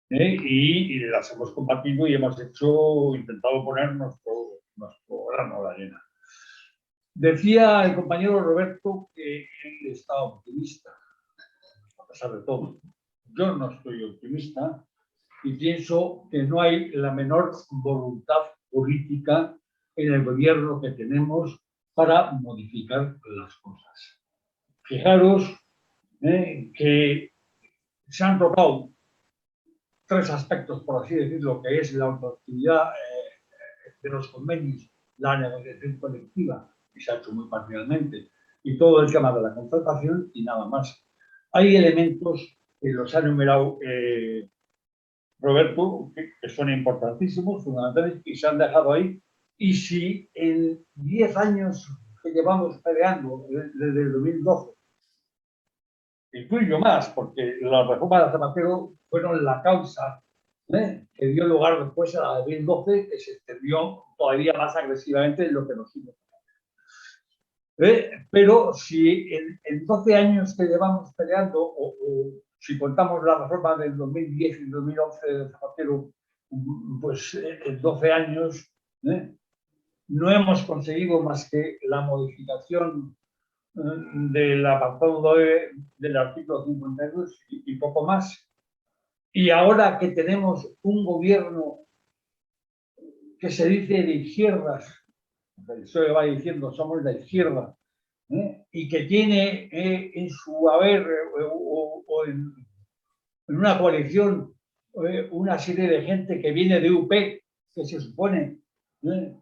y las hemos combatido y hemos intentado poner nuestro grano a la arena. Decía el compañero Roberto que él estaba optimista, a pesar de todo. Yo no estoy optimista y pienso que no hay la menor voluntad política en el gobierno que tenemos para modificar las cosas. Fijaros que se han tocado tres aspectos, por así decirlo, que es la autoactividad de los convenios, la negociación colectiva, que se ha hecho muy parcialmente, y todo el tema de la contratación y nada más. Hay elementos que los ha enumerado Roberto, que son importantísimos, fundamentales, y se han dejado ahí. Y si en 10 años que llevamos peleando desde el 2012, incluyo más, porque las reformas de Zapatero fueron la causa que dio lugar después a la de 2012, que se extendió todavía más agresivamente de lo que nos hizo. Pero si en 12 años que llevamos peleando, o si contamos la reforma del 2010 y 2011 de Zapatero, pues en 12 años no hemos conseguido más que la modificación del apartado del artículo 52 y poco más. Y ahora que tenemos un gobierno que se dice de izquierdas, eso va diciendo somos la izquierda, y que tiene en su haber o en una coalición una serie de gente que viene de UP, que se supone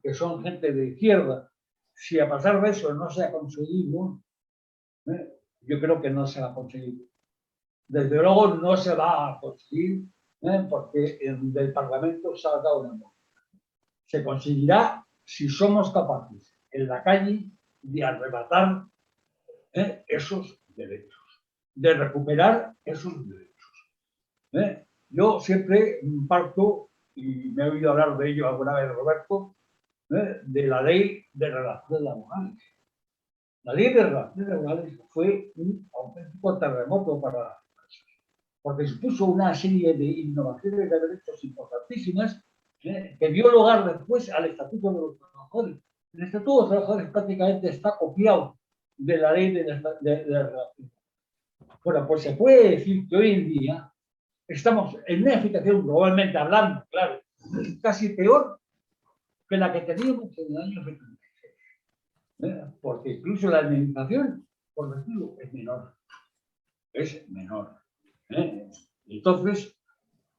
que son gente de izquierda. Si a pesar de eso no se ha conseguido, yo creo que no se va a conseguir. Desde luego no se va a conseguir, porque del Parlamento se ha dado una mano. Se conseguirá si somos capaces en la calle de arrebatar esos derechos, de recuperar esos derechos. Yo siempre parto, y me he oído hablar de ello alguna vez, Roberto, de la ley de relaciones laborales. La ley de relaciones laborales fue un auténtico terremoto para las empresas, porque supuso una serie de innovaciones de derechos importantísimas que dio lugar después al Estatuto de los Trabajadores. El Estatuto de los Trabajadores prácticamente está copiado de la ley de relaciones. Bueno, pues se puede decir que hoy en día estamos en una situación globalmente hablando, claro, casi peor que la que teníamos en el año 76. Porque incluso la administración, por decirlo, es menor. Es menor. Entonces,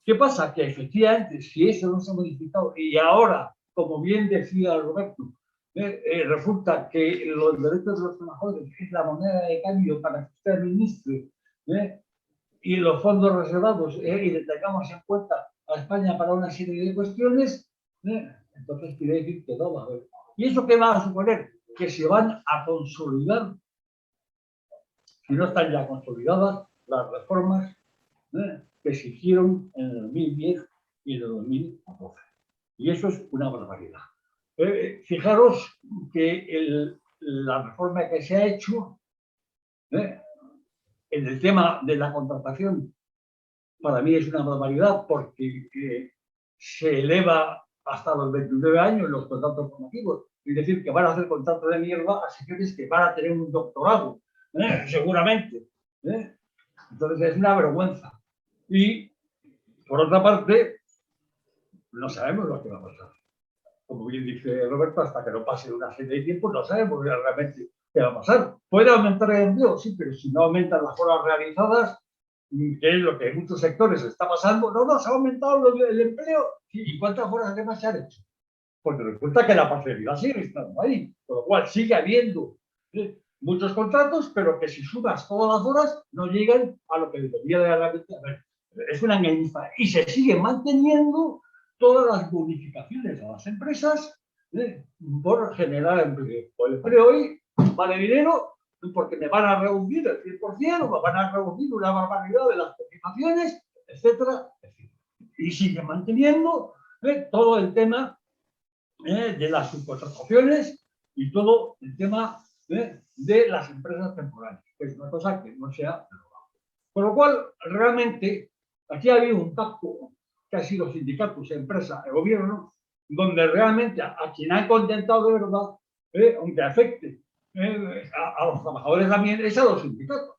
¿qué pasa? Que efectivamente, si eso no se ha modificado y ahora, como bien decía Roberto, resulta que los derechos de los trabajadores es la moneda de cambio para que usted administre y los fondos reservados y le tengamos en cuenta a España para una serie de cuestiones, entonces quiere decir que no va a haber. ¿Y eso qué va a suponer? Que se van a consolidar, si no están ya consolidadas, las reformas que se hicieron en el 2010 y en el 2012. Y eso es una barbaridad. Fijaros que la reforma que se ha hecho en el tema de la contratación, para mí es una barbaridad porque se eleva hasta los 29 años los contratos formativos. Es decir, que van a hacer contratos de mierda a señores que van a tener un doctorado, seguramente. Entonces es una vergüenza. Y, por otra parte, no sabemos lo que va a pasar. Como bien dice Roberto, hasta que no pase una serie de tiempo, no sabemos realmente qué va a pasar. ¿Puede aumentar el empleo? Sí, pero si no aumentan las horas realizadas, que es lo que en muchos sectores está pasando, no, se ha aumentado el empleo. ¿Y cuántas horas además se han hecho? Porque resulta que la parcialidad sigue estando ahí, con lo cual sigue habiendo muchos contratos, pero que si sumas todas las horas no llegan a lo que debería de realmente haber. Es una engañifa. Y se siguen manteniendo todas las bonificaciones a las empresas por generar empleo. El empleo hoy vale dinero porque me van a reducir el 100% o me van a reducir una barbaridad de las cotizaciones, etcétera, etcétera. Y sigue manteniendo todo el tema de las subcontrataciones y todo el tema de las empresas temporales, que es una cosa que no se ha derogado. Con lo cual, realmente, aquí ha habido un pacto que ha sido sindicatos, empresa y gobierno, donde realmente a quien ha contentado de verdad, aunque afecte a los trabajadores también, es a los sindicatos,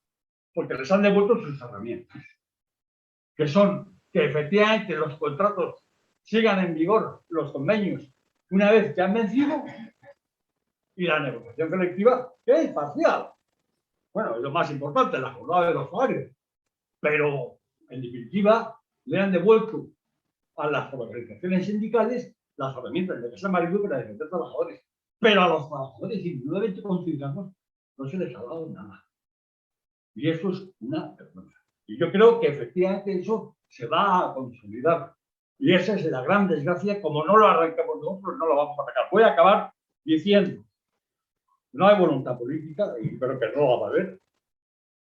porque les han devuelto sus herramientas, que son que efectivamente los contratos sigan en vigor, los convenios, una vez que han vencido, y la negociación colectiva, que es parcial. Bueno, es lo más importante, la jornada de los salarios. Pero, en definitiva, le han devuelto a las organizaciones sindicales las herramientas de que se han valido para defender a los trabajadores. Pero a los trabajadores, indudablemente consideramos, no se les ha dado nada. Y eso es una vergüenza. Y yo creo que efectivamente eso se va a consolidar. Y esa es la gran desgracia. Como no lo arrancamos nosotros, no lo vamos a atacar. Voy a acabar diciendo, no hay voluntad política, y creo que no la va a haber.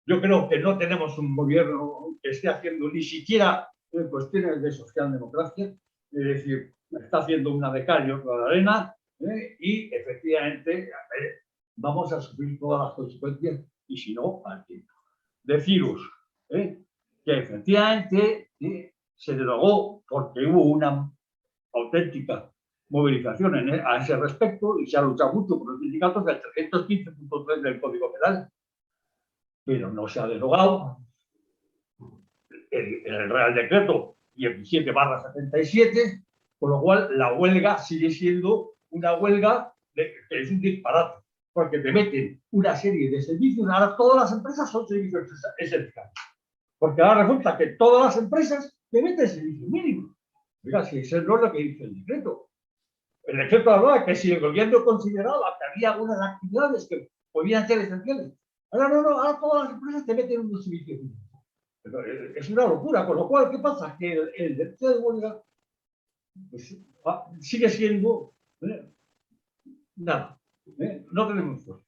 Yo creo que no tenemos un gobierno que esté haciendo ni siquiera cuestiones de socialdemocracia, es decir, está haciendo una de cal y otra de arena, y efectivamente vamos a sufrir todas las consecuencias, y si no, al tiempo. Deciros que efectivamente se derogó porque hubo una auténtica movilización a ese respecto y se ha luchado mucho por los sindicatos del 315.3 del Código Penal, pero no se ha derogado el Real Decreto 17/77, con lo cual la huelga sigue siendo una huelga que es un disparate, porque te meten una serie de servicios. Ahora todas las empresas son servicios esenciales, porque ahora resulta que todas las empresas te mete el servicio mínimo. Oiga, si eso no es lo que dice el decreto. El decreto hablaba que si el gobierno consideraba que había algunas actividades que podían ser esenciales, ahora no, ahora todas las empresas te meten un servicio mínimo. Pero es una locura, con lo cual, ¿qué pasa? Que el derecho de huelga pues, sigue siendo nada, no tenemos fuerza.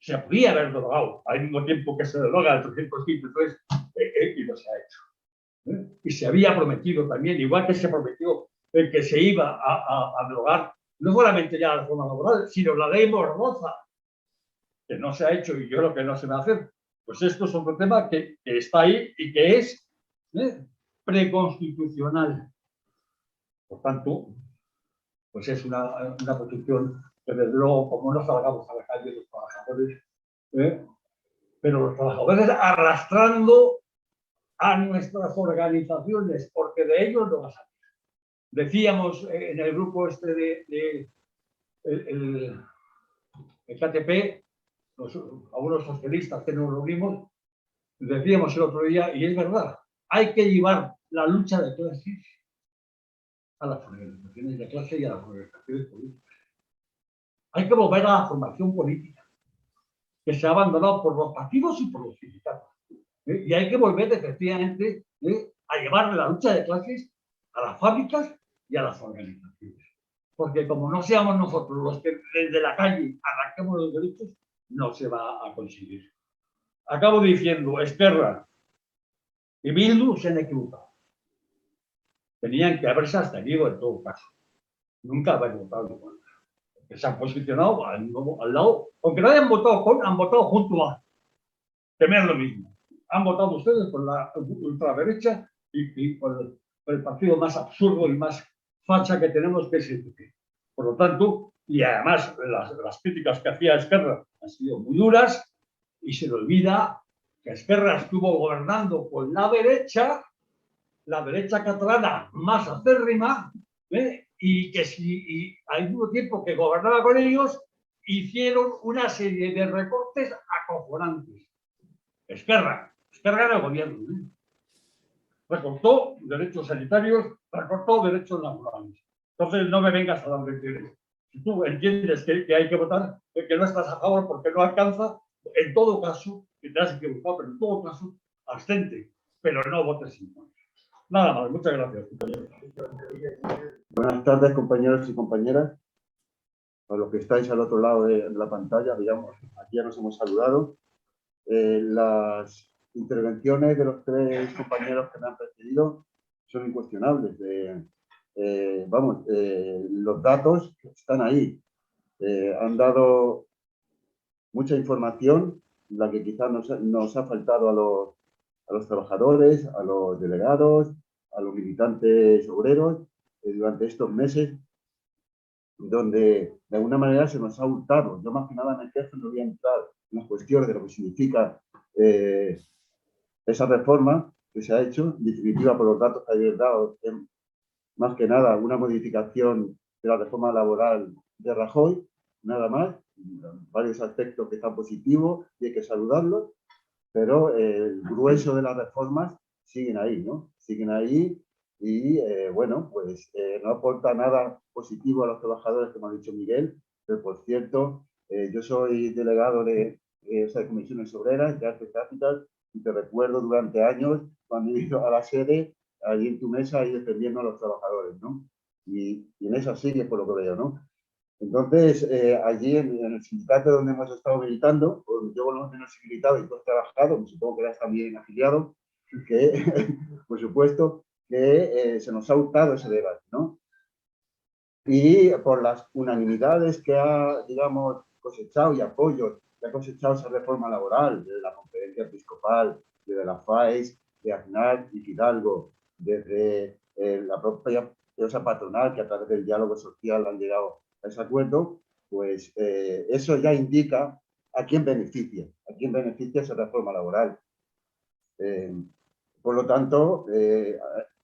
Se podría haber derogado al mismo tiempo que se deroga el 353 y no se ha hecho. Y se había prometido también, igual que se prometió que se iba a derogar no solamente ya la reforma laboral, sino la ley Mordaza, que no se ha hecho y yo creo que no se va a hacer. Pues esto es otro tema que está ahí y que es preconstitucional. Por tanto, pues es una posición que desde luego, como no salgamos a la calle los trabajadores, pero los trabajadores arrastrando a nuestras organizaciones, porque de ellos no va a salir. Decíamos en el grupo este el KTP, algunos socialistas que nos reunimos, decíamos el otro día, y es verdad, hay que llevar la lucha de clases a las organizaciones de clase y a las organizaciones políticas. Hay que volver a la formación política, que se ha abandonado por los partidos y por los sindicatos. Y hay que volver efectivamente a llevar la lucha de clases a las fábricas y a las organizaciones. Porque como no seamos nosotros los que desde la calle arranquemos los derechos, no se va a conseguir. Acabo diciendo, Esquerra y Bildu se han equivocado. Tenían que haberse abstenido en todo caso. Nunca haber votado en contra. Que se han posicionado al lado, aunque no hayan votado con, han votado junto a temer lo mismo. Han votado ustedes por la ultraderecha y por el partido más absurdo y más facha que tenemos, que es el PP. Por lo tanto, y además las críticas que hacía Esquerra han sido muy duras y se le olvida que Esquerra estuvo gobernando con la derecha catalana más acérrima, y que si al mismo tiempo que gobernaba con ellos, hicieron una serie de recortes acojonantes. Esquerra era el gobierno. Recortó derechos sanitarios, recortó derechos laborales. Entonces no me vengas a dar lecciones. Si tú entiendes que hay que votar, que no estás a favor porque no alcanza, en todo caso, que te has equivocado, pero en todo caso, abstente, pero no votes en contra. Nada más, muchas gracias, compañeros. Buenas tardes, compañeros y compañeras. A los que estáis al otro lado de la pantalla, digamos, aquí ya nos hemos saludado. Las intervenciones de los tres compañeros que me han precedido son incuestionables. Los datos están ahí. Han dado mucha información, la que quizás nos ha faltado a los trabajadores, a los delegados, a los militantes obreros durante estos meses, donde de alguna manera se nos ha hurtado. Yo más que nada me quejo, no voy a entrar en las cuestiones de lo que significa esa reforma que se ha hecho, en definitiva por los datos que habéis dado, más que nada una modificación de la reforma laboral de Rajoy, nada más, varios aspectos que están positivos y hay que saludarlos, pero el grueso de las reformas siguen ahí, ¿no? Siguen ahí y, no aporta nada positivo a los trabajadores, como ha dicho Miguel, pero por cierto, yo soy delegado de comisiones obreras, de Arte Capital, y te recuerdo durante años cuando he ido a la sede, allí en tu mesa, y defendiendo a los trabajadores, ¿no? Y en eso sigue, por lo que veo, ¿no? Entonces, allí en el sindicato donde hemos estado militando, pues yo no menos he militado y tú has trabajado, supongo que eras también afiliado, que por supuesto que se nos ha hurtado ese debate, ¿no? Y por las unanimidades que ha, digamos, cosechado y apoyos que ha cosechado esa reforma laboral, desde la Conferencia Episcopal, desde la FAES, de Aznar y Hidalgo, desde la propia patronal, que a través del diálogo social han llegado a ese acuerdo, pues eso ya indica a quién beneficia esa reforma laboral. Por lo tanto,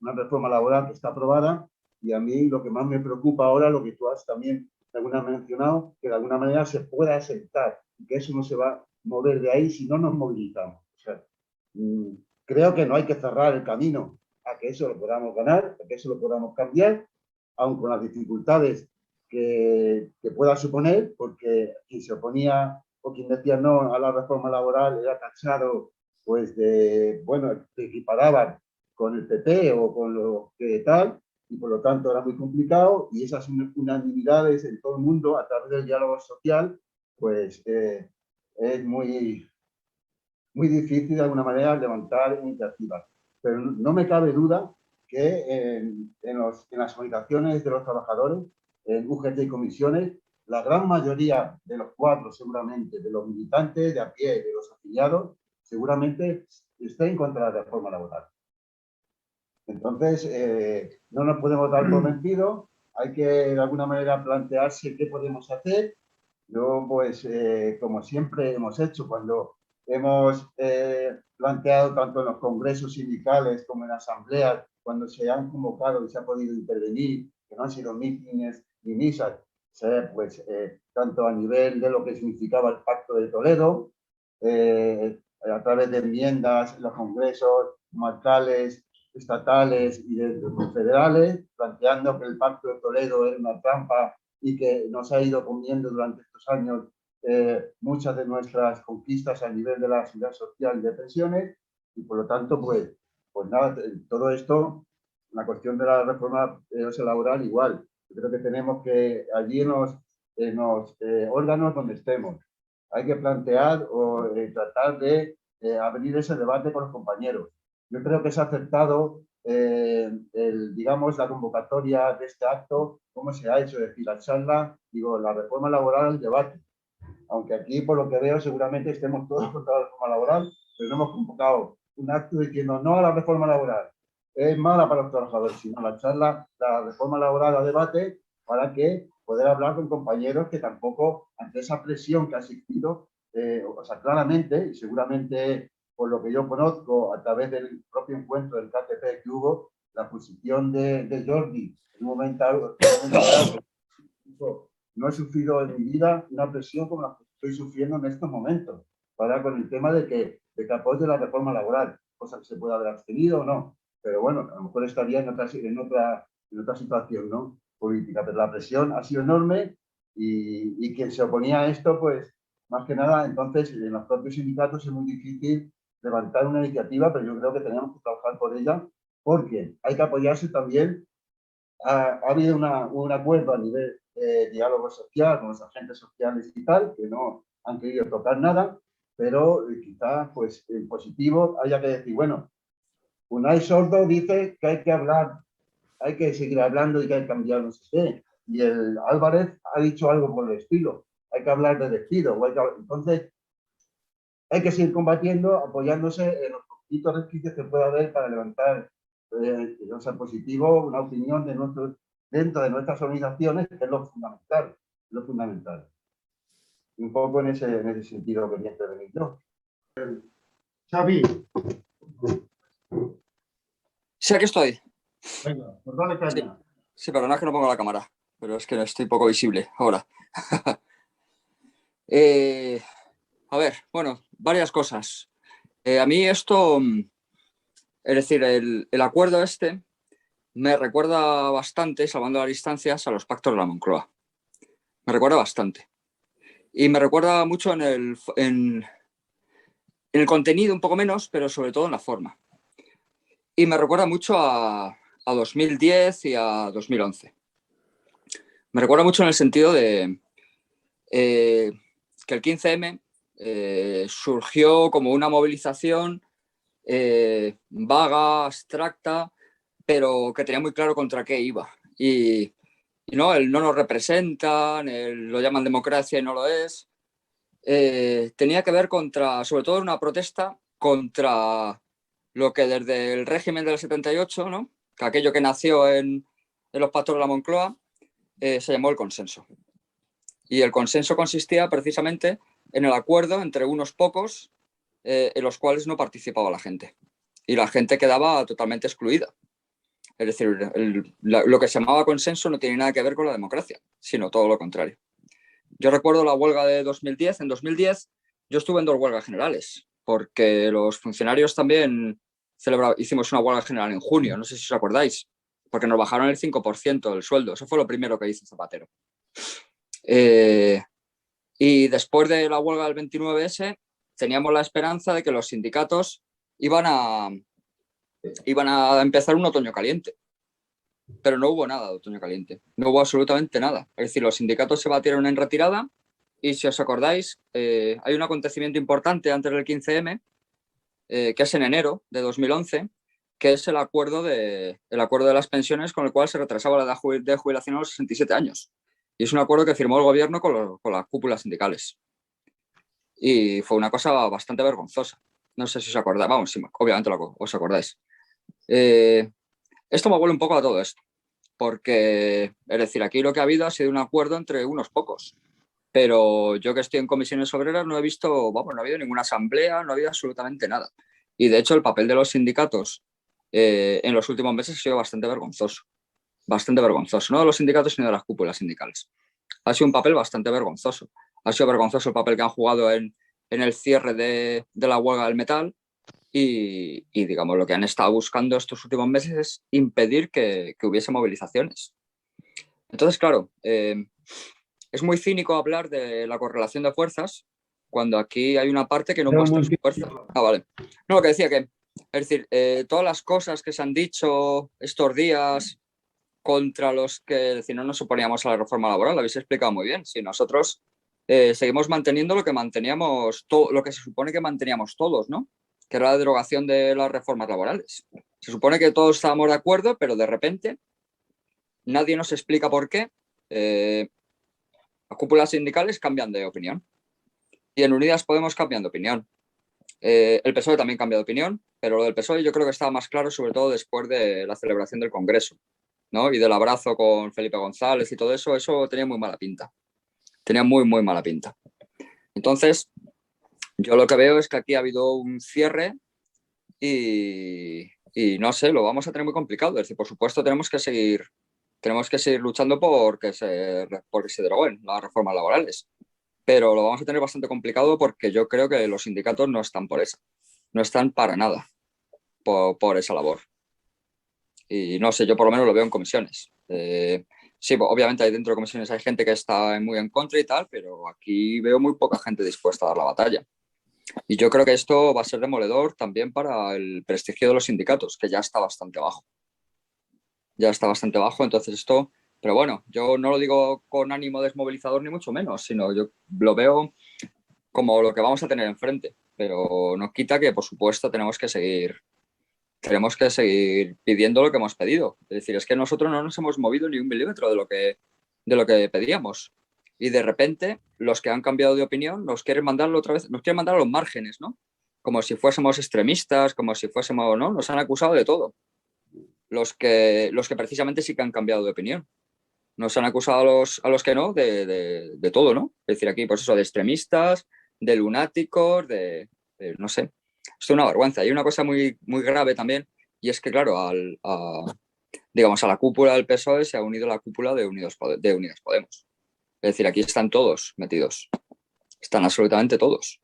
una reforma laboral que está aprobada, y a mí lo que más me preocupa ahora, lo que tú has también de alguna mencionado, que de alguna manera se pueda asentar, y que eso no se va a mover de ahí si no nos movilizamos. O sea, creo que no hay que cerrar el camino a que eso lo podamos ganar, a que eso lo podamos cambiar, aun con las dificultades que pueda suponer, porque quien se oponía o quien decía no a la reforma laboral era tachado, pues de, bueno, te equiparaban con el PP o con lo que tal, y por lo tanto era muy complicado, y esas unanimidades en todo el mundo a través del diálogo social, pues es muy difícil de alguna manera levantar iniciativas. Pero no me cabe duda que en las organizaciones de los trabajadores, en UGT y comisiones, la gran mayoría de los cuadros, seguramente, de los militantes de a pie, de los afiliados, seguramente está en contra de la reforma laboral. Entonces, no nos podemos dar por vencidos, hay que de alguna manera plantearse qué podemos hacer. Yo, pues, como siempre hemos hecho, cuando hemos planteado tanto en los congresos sindicales como en asambleas, cuando se han convocado y se ha podido intervenir, que no han sido mítines ni misas, pues, tanto a nivel de lo que significaba el Pacto de Toledo, a través de enmiendas en los congresos marcales, estatales y de federales, planteando que el Pacto de Toledo era una trampa y que nos ha ido comiendo durante estos años muchas de nuestras conquistas a nivel de la seguridad social y de pensiones, y por lo tanto, pues nada, todo esto, la cuestión de la reforma laboral igual. Yo creo que tenemos que, allí en los órganos donde estemos, hay que plantear o tratar de abrir ese debate con los compañeros. Yo creo que se ha aceptado digamos, la convocatoria de este acto, cómo se ha hecho, es decir, la charla, digo, la reforma laboral, el debate. Aunque aquí, por lo que veo, seguramente estemos todos contra la reforma laboral, pero no hemos convocado un acto diciendo no a la reforma laboral, es mala para los trabajadores, sino la charla, la reforma laboral a debate, para que poder hablar con compañeros que tampoco, ante esa presión que ha existido, o sea, claramente, y seguramente por lo que yo conozco a través del propio encuentro del KTP que hubo, la posición de Jordi en un momento dado, no he sufrido en mi vida una presión como la que estoy sufriendo en estos momentos, para con el tema de que apoye la reforma laboral, cosa que se puede haber abstenido o no, pero bueno, a lo mejor estaría en otra situación, ¿no?, política, pero la presión ha sido enorme y quien se oponía a esto, pues, más que nada, entonces, en los propios sindicatos es muy difícil levantar una iniciativa, pero yo creo que tenemos que trabajar por ella, porque hay que apoyarse también. Ha habido un acuerdo a nivel de diálogo social con los agentes sociales y tal, que no han querido tocar nada, pero quizá, pues, en positivo haya que decir, bueno, Unai Sordo dice que hay que hablar, hay que seguir hablando y que hay que cambiar no sé qué, y el Álvarez ha dicho algo por el estilo, hay que hablar de despido, entonces hay que seguir combatiendo, apoyándose en los poquitos resquicios que pueda haber para levantar, o sea, positivo, una opinión de dentro de nuestras organizaciones, que es lo fundamental, lo fundamental. Un poco en ese sentido quería intervenir yo. Xavi, Sí, aquí estoy. venga, pues dale caña. Sí, perdona que no pongo la cámara, pero es que estoy poco visible ahora. A ver, bueno, varias cosas. A mí esto, es decir, el acuerdo este me recuerda bastante, salvando las distancias, a los pactos de la Moncloa. Me recuerda bastante. Y me recuerda mucho en el contenido un poco menos, pero sobre todo en la forma. Y me recuerda mucho a 2010 y a 2011. Me recuerda mucho en el sentido de que el 15M surgió como una movilización vaga, abstracta, pero que tenía muy claro contra qué iba. Y no, el no nos representan, lo llaman democracia y no lo es. Tenía que ver contra, sobre todo, una protesta contra lo que desde el régimen del 78, ¿no?, que aquello que nació en los pactos de la Moncloa, se llamó el consenso. Y el consenso consistía precisamente en el acuerdo entre unos pocos en los cuales no participaba la gente. Y la gente quedaba totalmente excluida. Es decir, lo que se llamaba consenso no tiene nada que ver con la democracia, sino todo lo contrario. Yo recuerdo la huelga de 2010. En 2010 yo estuve en 2 huelgas generales, porque los funcionarios también hicimos una huelga general en junio, no sé si os acordáis, porque nos bajaron el 5% del sueldo. Eso fue lo primero que hizo Zapatero. Y después de la huelga del 29S teníamos la esperanza de que los sindicatos iban a empezar un otoño caliente. Pero no hubo nada de otoño caliente, no hubo absolutamente nada. Es decir, los sindicatos se batieron en retirada y, si os acordáis, hay un acontecimiento importante antes del 15M, que es en enero de 2011, que es el acuerdo de las pensiones, con el cual se retrasaba la edad de jubilación a los 67 años. Y es un acuerdo que firmó el gobierno con las cúpulas sindicales. Y fue una cosa bastante vergonzosa. No sé si os acordáis. Vamos, sí, obviamente os acordáis. Esto me huele un poco a todo esto, porque, es decir, aquí lo que ha habido ha sido un acuerdo entre unos pocos, pero yo, que estoy en comisiones obreras, no he visto, no ha habido ninguna asamblea, no ha habido absolutamente nada. Y de hecho el papel de los sindicatos en los últimos meses ha sido bastante vergonzoso, no de los sindicatos sino de las cúpulas sindicales. Ha sido un papel bastante vergonzoso. Ha sido vergonzoso el papel que han jugado en el cierre de la huelga del metal. Y digamos, lo que han estado buscando estos últimos meses es impedir que hubiese movilizaciones. Entonces, claro, es muy cínico hablar de la correlación de fuerzas cuando aquí hay una parte que no muestra su fuerza. Vale. No, lo que decía que, es decir, todas las cosas que se han dicho estos días contra los que, decir, no nos oponíamos a la reforma laboral, lo habéis explicado muy bien. Si nosotros seguimos manteniendo lo que manteníamos, lo que se supone que manteníamos todos, ¿no? Que era la derogación de las reformas laborales. Se supone que todos estábamos de acuerdo, pero de repente nadie nos explica por qué las cúpulas sindicales cambian de opinión. Y en Unidas Podemos cambian de opinión. El PSOE también cambia de opinión, pero lo del PSOE yo creo que estaba más claro, sobre todo después de la celebración del Congreso, ¿no? Y del abrazo con Felipe González y todo eso, tenía muy mala pinta. Tenía muy, muy mala pinta. Entonces, yo lo que veo es que aquí ha habido un cierre y no sé, lo vamos a tener muy complicado. Es decir, por supuesto tenemos que seguir luchando porque se deroguen las reformas laborales, pero lo vamos a tener bastante complicado porque yo creo que los sindicatos no están por esa, no están para nada por esa labor. Y no sé, yo por lo menos lo veo en comisiones. Sí, obviamente hay dentro de comisiones hay gente que está muy en contra y tal, pero aquí veo muy poca gente dispuesta a dar la batalla. Y yo creo que esto va a ser demoledor también para el prestigio de los sindicatos, que ya está bastante bajo. Entonces esto... Pero bueno, yo no lo digo con ánimo desmovilizador ni mucho menos, sino yo lo veo como lo que vamos a tener enfrente. Pero no quita que, por supuesto, tenemos que seguir pidiendo lo que hemos pedido. Es decir, es que nosotros no nos hemos movido ni un milímetro de lo que pedíamos. Y de repente, los que han cambiado de opinión nos quieren mandar otra vez, nos quieren mandar a los márgenes, ¿no? Como si fuésemos extremistas, como si fuésemos, ¿no? Nos han acusado de todo. Los que precisamente sí que han cambiado de opinión. Nos han acusado a los que no de todo, ¿no? Es decir, aquí, pues eso, de extremistas, de lunáticos, no sé. Esto es una vergüenza. Y una cosa muy, muy grave también, y es que, claro, digamos, a la cúpula del PSOE se ha unido la cúpula de Unidas Podemos. Es decir, aquí están todos metidos. Están absolutamente todos.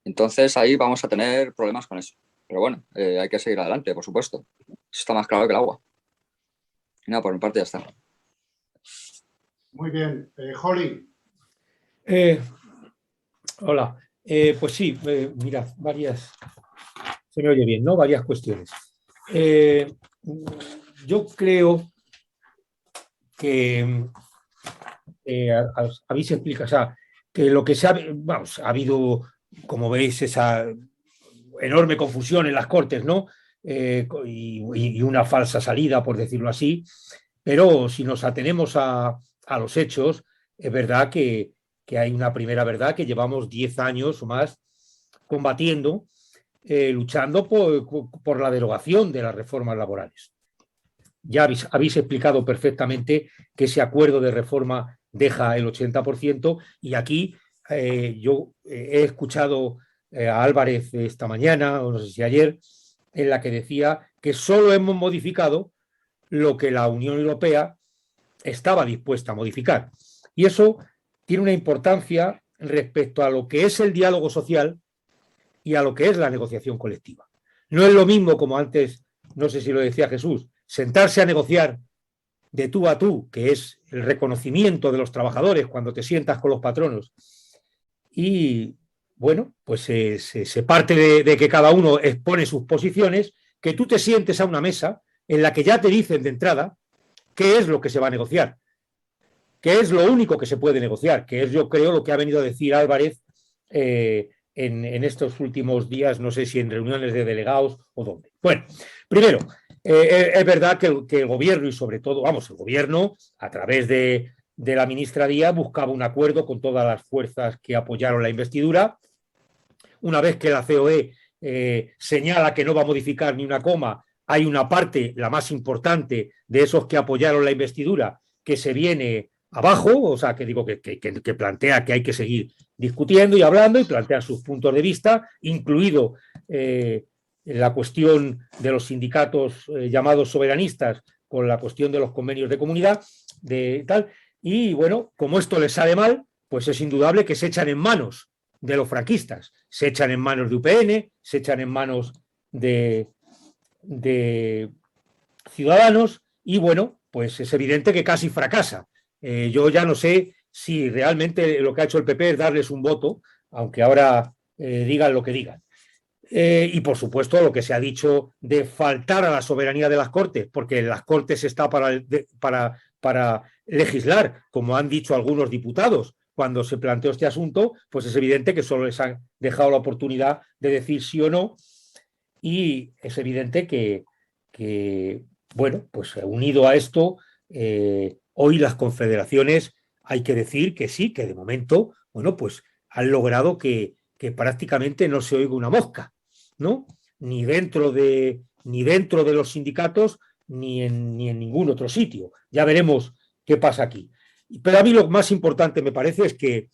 Entonces ahí vamos a tener problemas con eso. Pero bueno, hay que seguir adelante, por supuesto. Eso está más claro que el agua. Y nada, por mi parte ya está. Muy bien. Holly. Hola. Pues sí, mirad, se me oye bien, ¿no? Varias cuestiones. Yo creo que habéis explicado, o sea, que lo que ha habido, como veis, esa enorme confusión en las Cortes, ¿no? Y una falsa salida, por decirlo así. Pero si nos atenemos a los hechos, es verdad que hay una primera verdad, que llevamos 10 años o más combatiendo, luchando por la derogación de las reformas laborales. Ya habéis explicado perfectamente que ese acuerdo de reforma deja el 80%, y aquí yo he escuchado a Álvarez esta mañana, o no sé si ayer, en la que decía que solo hemos modificado lo que la Unión Europea estaba dispuesta a modificar. Y eso tiene una importancia respecto a lo que es el diálogo social y a lo que es la negociación colectiva. No es lo mismo, como antes, no sé si lo decía Jesús, sentarse a negociar de tú a tú, que es el reconocimiento de los trabajadores cuando te sientas con los patronos. Y bueno, pues se parte de que cada uno expone sus posiciones, que tú te sientes a una mesa en la que ya te dicen de entrada qué es lo que se va a negociar, qué es lo único que se puede negociar, que es, yo creo, lo que ha venido a decir Álvarez en estos últimos días, no sé si en reuniones de delegados o dónde. Bueno, primero, es verdad que el gobierno y sobre todo, vamos, el gobierno a través de la ministra Díaz buscaba un acuerdo con todas las fuerzas que apoyaron la investidura. Una vez que la COE señala que no va a modificar ni una coma, hay una parte, la más importante, de esos que apoyaron la investidura, que se viene abajo, o sea, que digo que plantea que hay que seguir discutiendo y hablando y plantear sus puntos de vista, incluido la cuestión de los sindicatos llamados soberanistas con la cuestión de los convenios de comunidad, de tal. Y bueno, como esto les sale mal, pues es indudable que se echan en manos de los franquistas, se echan en manos de UPN, se echan en manos de Ciudadanos y bueno, pues es evidente que casi fracasa. Yo ya no sé si realmente lo que ha hecho el PP es darles un voto, aunque ahora digan lo que digan. Y por supuesto lo que se ha dicho de faltar a la soberanía de las Cortes, porque las Cortes está para legislar, como han dicho algunos diputados cuando se planteó este asunto, pues es evidente que solo les han dejado la oportunidad de decir sí o no, y es evidente que bueno, pues unido a esto, hoy las confederaciones, hay que decir que sí, que de momento, bueno, pues han logrado que prácticamente no se oiga una mosca, ¿no? Ni dentro de los sindicatos, ni en ningún otro sitio. Ya veremos qué pasa aquí. Pero a mí lo más importante me parece es que,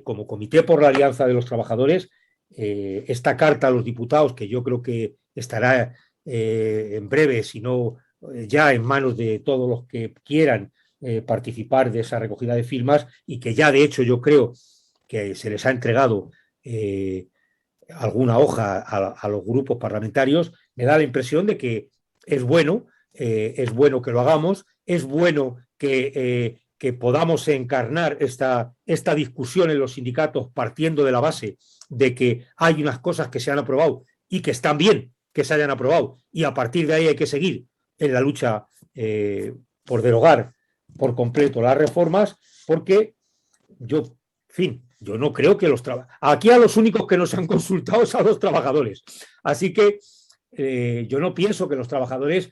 como Comité por la Alianza de los Trabajadores, esta carta a los diputados, que yo creo que estará en breve, si no ya en manos de todos los que quieran participar de esa recogida de firmas, y que ya de hecho yo creo que se les ha entregado alguna hoja a los grupos parlamentarios, me da la impresión de que es bueno que lo hagamos, es bueno que podamos encarnar esta discusión en los sindicatos partiendo de la base de que hay unas cosas que se han aprobado y que están bien que se hayan aprobado, y a partir de ahí hay que seguir en la lucha por derogar por completo las reformas, porque yo no creo que aquí a los únicos que nos han consultado es a los trabajadores. Así que yo no pienso que los trabajadores,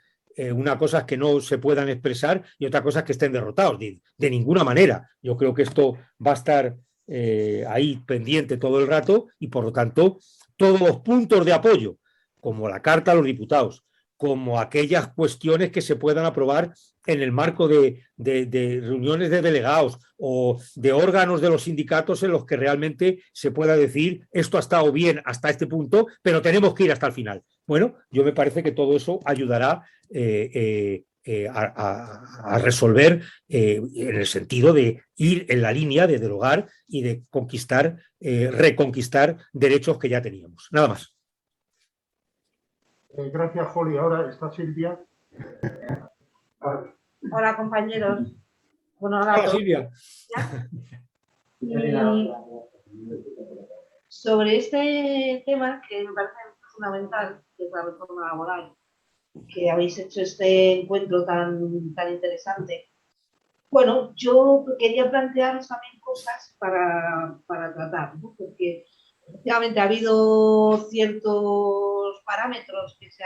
una cosa es que no se puedan expresar y otra cosa es que estén derrotados. De ninguna manera. Yo creo que esto va a estar ahí pendiente todo el rato y, por lo tanto, todos los puntos de apoyo, como la carta a los diputados, como aquellas cuestiones que se puedan aprobar en el marco de reuniones de delegados o de órganos de los sindicatos en los que realmente se pueda decir esto ha estado bien hasta este punto, pero tenemos que ir hasta el final. Bueno, yo me parece que todo eso ayudará a resolver en el sentido de ir en la línea de derogar y de reconquistar derechos que ya teníamos. Nada más. Gracias, Joli. Ahora está Silvia. Hola, compañeros. Bueno, hola, Silvia. Sobre este tema que me parece fundamental, que es la reforma laboral, que habéis hecho este encuentro tan interesante. Bueno, yo quería plantearos también cosas para tratar, ¿no? Porque efectivamente ha habido ciertos parámetros que se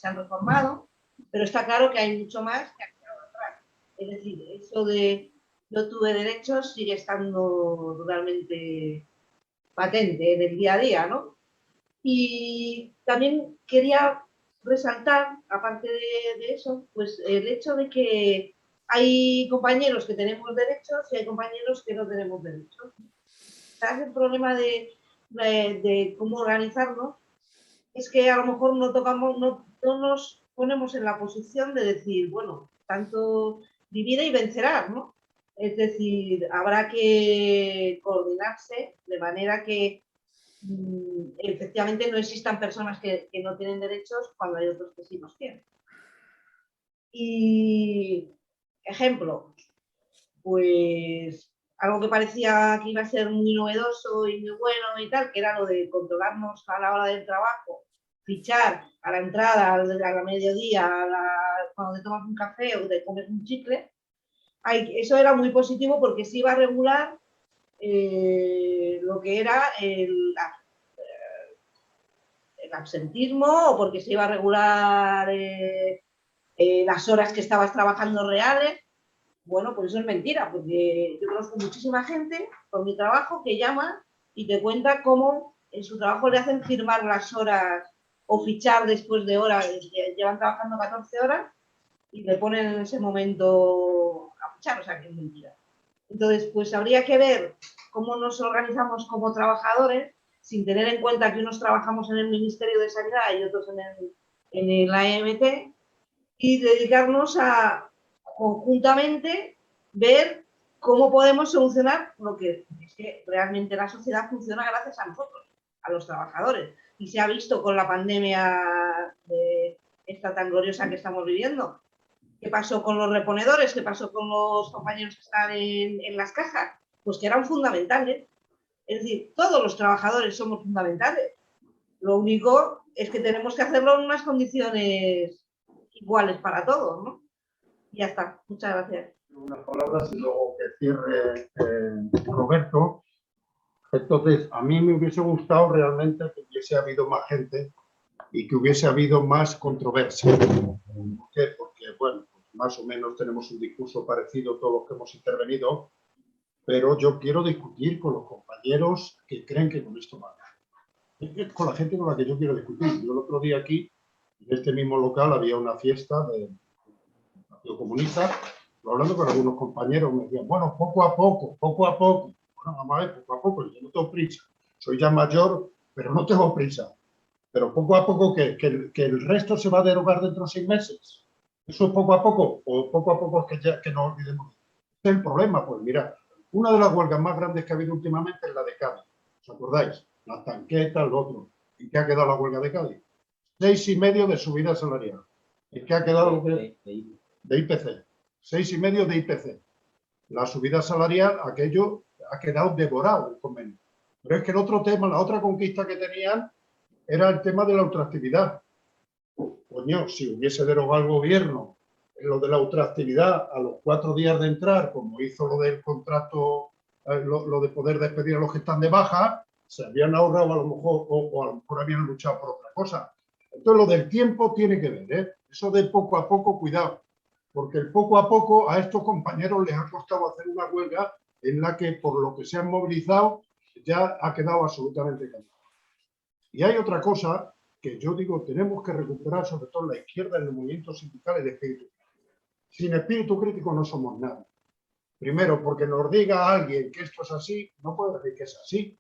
han reformado, pero está claro que hay mucho más que ha quedado atrás. Es decir, eso de no tuve derechos sigue estando totalmente patente en el día a día, ¿no? Y también quería resaltar, aparte de eso, pues el hecho de que hay compañeros que tenemos derechos y hay compañeros que no tenemos derechos. ¿Sabes? El problema de cómo organizarnos es que a lo mejor no nos ponemos en la posición de decir, bueno, tanto divide y vencerás, ¿no? Es decir, habrá que coordinarse de manera que efectivamente no existan personas que no tienen derechos cuando hay otros que sí los tienen. Y ejemplo, pues algo que parecía que iba a ser muy novedoso y muy bueno y tal, que era lo de controlarnos a la hora del trabajo, fichar a la entrada, a la mediodía, cuando te tomas un café o te comes un chicle. Eso era muy positivo porque se iba a regular lo que era el absentismo, o porque se iba a regular las horas que estabas trabajando reales. Bueno, pues eso es mentira, porque yo conozco muchísima gente por mi trabajo que llama y te cuenta cómo en su trabajo le hacen firmar las horas o fichar después de horas, llevan trabajando 14 horas y le ponen en ese momento a fichar, o sea que es mentira. Entonces, pues habría que ver cómo nos organizamos como trabajadores, sin tener en cuenta que unos trabajamos en el Ministerio de Sanidad y otros en el AMT, y dedicarnos a conjuntamente ver cómo podemos solucionar lo que es que realmente la sociedad funciona gracias a nosotros, a los trabajadores. Y se ha visto con la pandemia esta tan gloriosa que estamos viviendo. ¿Qué pasó con los reponedores? ¿Qué pasó con los compañeros que están en las cajas? Pues que eran fundamentales. Es decir, todos los trabajadores somos fundamentales. Lo único es que tenemos que hacerlo en unas condiciones iguales para todos, ¿no? Y ya está. Muchas gracias. Unas palabras y luego que cierre Roberto. Entonces, a mí me hubiese gustado realmente que hubiese habido más gente y que hubiese habido más controversia. ¿Por qué? Porque, bueno, pues más o menos tenemos un discurso parecido todos los que hemos intervenido, pero yo quiero discutir con los compañeros que creen que con esto va. Es con la gente con la que yo quiero discutir. Yo el otro día aquí, en este mismo local, había una fiesta del Partido Comunista, hablando con algunos compañeros, me decían, bueno, poco a poco, poco a poco. Bueno, vamos a ver, poco a poco, yo no tengo prisa. Soy ya mayor, pero no tengo prisa. Pero poco a poco, que el resto se va a derogar dentro de 6 meses. ¿Eso es poco a poco? ¿O poco a poco es que no olvidemos? Ese es el problema. Pues mira, una de las huelgas más grandes que ha habido últimamente es la de Cádiz. ¿Os acordáis? Las tanquetas, lo otro. ¿En qué ha quedado la huelga de Cádiz? 6,5 de subida salarial. ¿En qué ha quedado de IPC? 6,5 de IPC. La subida salarial, aquello ha quedado devorado el convenio. Pero es que el otro tema, la otra conquista que tenían, era el tema de la ultraactividad. Coño, si hubiese derogado el gobierno lo de la ultraactividad a los 4 días de entrar, como hizo lo del contrato, lo de poder despedir a los que están de baja, se habían ahorrado a lo mejor, o a lo mejor habían luchado por otra cosa. Entonces, lo del tiempo tiene que ver, ¿eh? Eso de poco a poco, cuidado, porque el poco a poco a estos compañeros les ha costado hacer una huelga en la que, por lo que se han movilizado, ya ha quedado absolutamente cambiado. Y hay otra cosa que yo digo, tenemos que recuperar, sobre todo en la izquierda, en los movimientos sindicales, de espíritu crítico. Sin espíritu crítico no somos nada. Primero, porque nos diga alguien que esto es así, no puede decir que es así.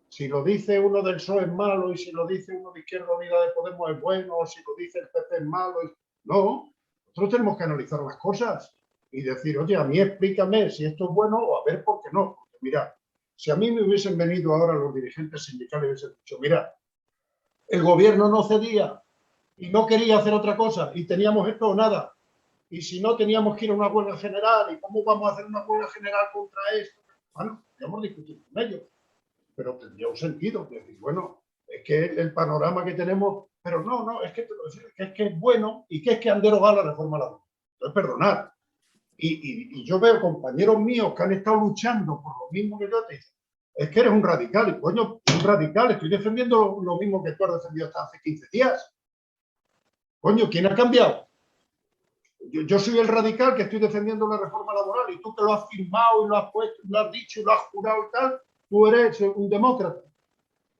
Si lo dice uno del PSOE es malo, y si lo dice uno de Izquierda Unida de Podemos es bueno, o si lo dice el PP es malo. No, nosotros tenemos que analizar las cosas y decir, oye, a mí explícame si esto es bueno o a ver por qué no. Porque mira, si a mí me hubiesen venido ahora los dirigentes sindicales y hubiesen dicho, mira, el gobierno no cedía y no quería hacer otra cosa y teníamos esto o nada. Y si no, teníamos que ir a una huelga general. ¿Y cómo vamos a hacer una huelga general contra esto? Bueno, podríamos discutir con ellos, pero tendría un sentido. Decir, bueno, es que el panorama que tenemos, pero no, es que es bueno y que es que han derogado la reforma laboral. Entonces, perdonad. Y yo veo compañeros míos que han estado luchando por lo mismo que yo te dicen, es que eres un radical. Y coño, un radical, estoy defendiendo lo mismo que tú has defendido hasta hace 15 días. Coño, ¿quién ha cambiado? Yo soy el radical que estoy defendiendo la reforma laboral y tú que lo has firmado y lo has puesto, lo has dicho y lo has jurado y tal, tú eres un demócrata.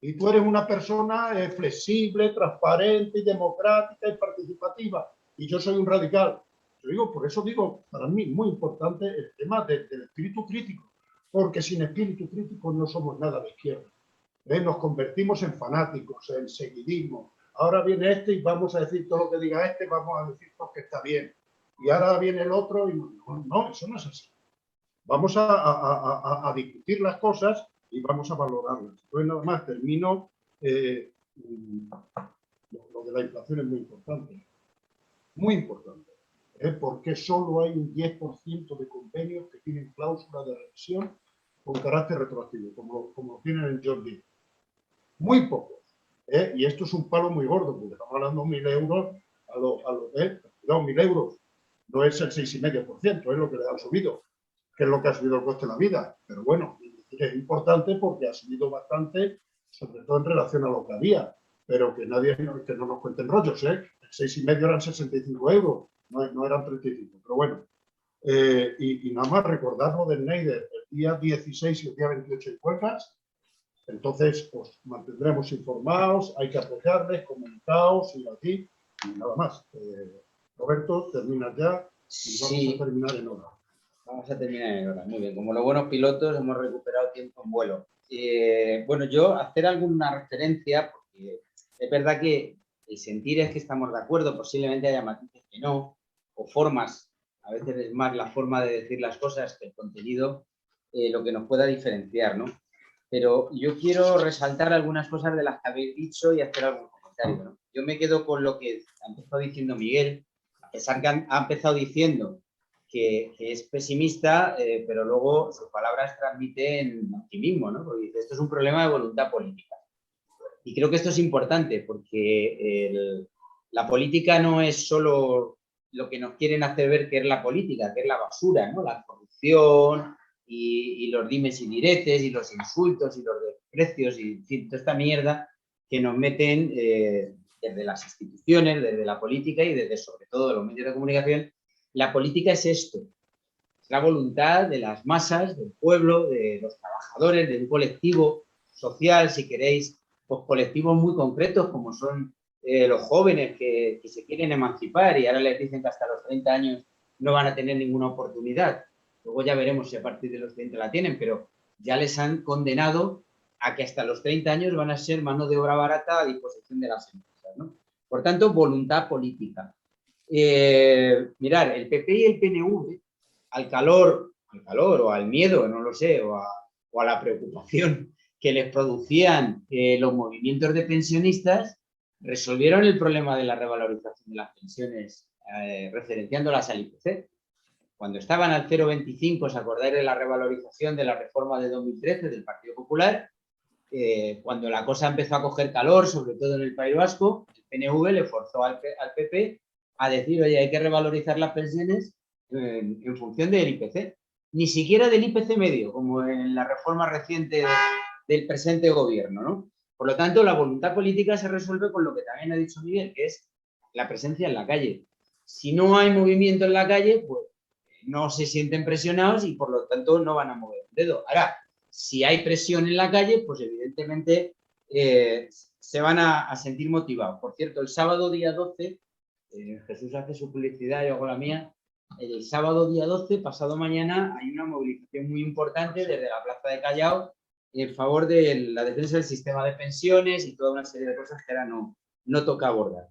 Y tú eres una persona flexible, transparente, y democrática y participativa. Y yo soy un radical. Yo digo, por eso digo, para mí muy importante el tema del espíritu crítico. Porque sin espíritu crítico no somos nada de izquierda. Nos convertimos en fanáticos, en seguidismo. Ahora viene este y vamos a decir todo lo que diga este, vamos a decir todo que está bien. Y ahora viene el otro y no, eso no es así. Vamos a discutir las cosas y vamos a valorarlas. Entonces, nada más, termino. Lo de la inflación es muy importante. Muy importante. Porque solo hay un 10% de convenios que tienen cláusula de revisión con carácter retroactivo, como lo tienen en John Deere. Muy pocos. Y esto es un palo muy gordo, porque estamos hablando de 1.000 euros cuidado, 1.000 euros. No es el 6,5%, es lo que le han subido, que es lo que ha subido el coste de la vida. Pero bueno, es importante porque ha subido bastante, sobre todo en relación a lo que había. Pero que no nos cuenten rollos, El 6,5 eran 65 euros, no eran 35. Pero bueno, y nada más recordar lo del Neider, el día 16 y el día 28 en Cuencas. Entonces, os mantendremos informados, hay que apoyarles, comunicaos y así, y nada más. Roberto, termina ya y vamos a terminar en hora. Vamos a terminar en hora, muy bien. Como los buenos pilotos hemos recuperado tiempo en vuelo. Bueno, yo hacer alguna referencia, porque es verdad que el sentir es que estamos de acuerdo, posiblemente haya matices que no, o formas, a veces es más la forma de decir las cosas que el contenido, lo que nos pueda diferenciar, ¿no? Pero yo quiero resaltar algunas cosas de las que habéis dicho y hacer algún comentario, ¿no? Yo me quedo con lo que ha empezado diciendo Miguel, a pesar que ha empezado diciendo que es pesimista, pero luego sus palabras transmiten optimismo, ¿no? Porque dice, esto es un problema de voluntad política. Y creo que esto es importante porque la política no es solo lo que nos quieren hacer ver que es la política, que es la basura, ¿no? La corrupción y los dimes y diretes y los insultos y los desprecios y en fin, toda esta mierda que nos meten desde las instituciones, desde la política y desde sobre todo los medios de comunicación. La política es esto, es la voluntad de las masas, del pueblo, de los trabajadores, de un colectivo social, si queréis, pues colectivos muy concretos como son los jóvenes que se quieren emancipar y ahora les dicen que hasta los 30 años no van a tener ninguna oportunidad. Luego ya veremos si a partir de los 30 la tienen, pero ya les han condenado a que hasta los 30 años van a ser mano de obra barata a disposición de las empresas, ¿no? Por tanto, voluntad política. Mirar, el PP y el PNV, al calor o al miedo, no lo sé, o a la preocupación que les producían los movimientos de pensionistas, resolvieron el problema de la revalorización de las pensiones referenciándolas al IPC. Cuando estaban al 0,25, ¿os acordáis de la revalorización de la reforma de 2013 del Partido Popular? Cuando la cosa empezó a coger calor, sobre todo en el País Vasco, el PNV le forzó al PP a decir, oye, hay que revalorizar las pensiones en función del IPC. Ni siquiera del IPC medio, como en la reforma reciente del presente gobierno, ¿no? Por lo tanto, la voluntad política se resuelve con lo que también ha dicho Miguel, que es la presencia en la calle. Si no hay movimiento en la calle, pues no se sienten presionados y por lo tanto no van a mover el dedo. Ahora, si hay presión en la calle, pues evidentemente se van a sentir motivados. Por cierto, el sábado día 12, Jesús hace su publicidad, yo hago la mía, el sábado día 12, pasado mañana, hay una movilización muy importante desde la Plaza de Callao en favor de la defensa del sistema de pensiones y toda una serie de cosas que ahora no toca abordar.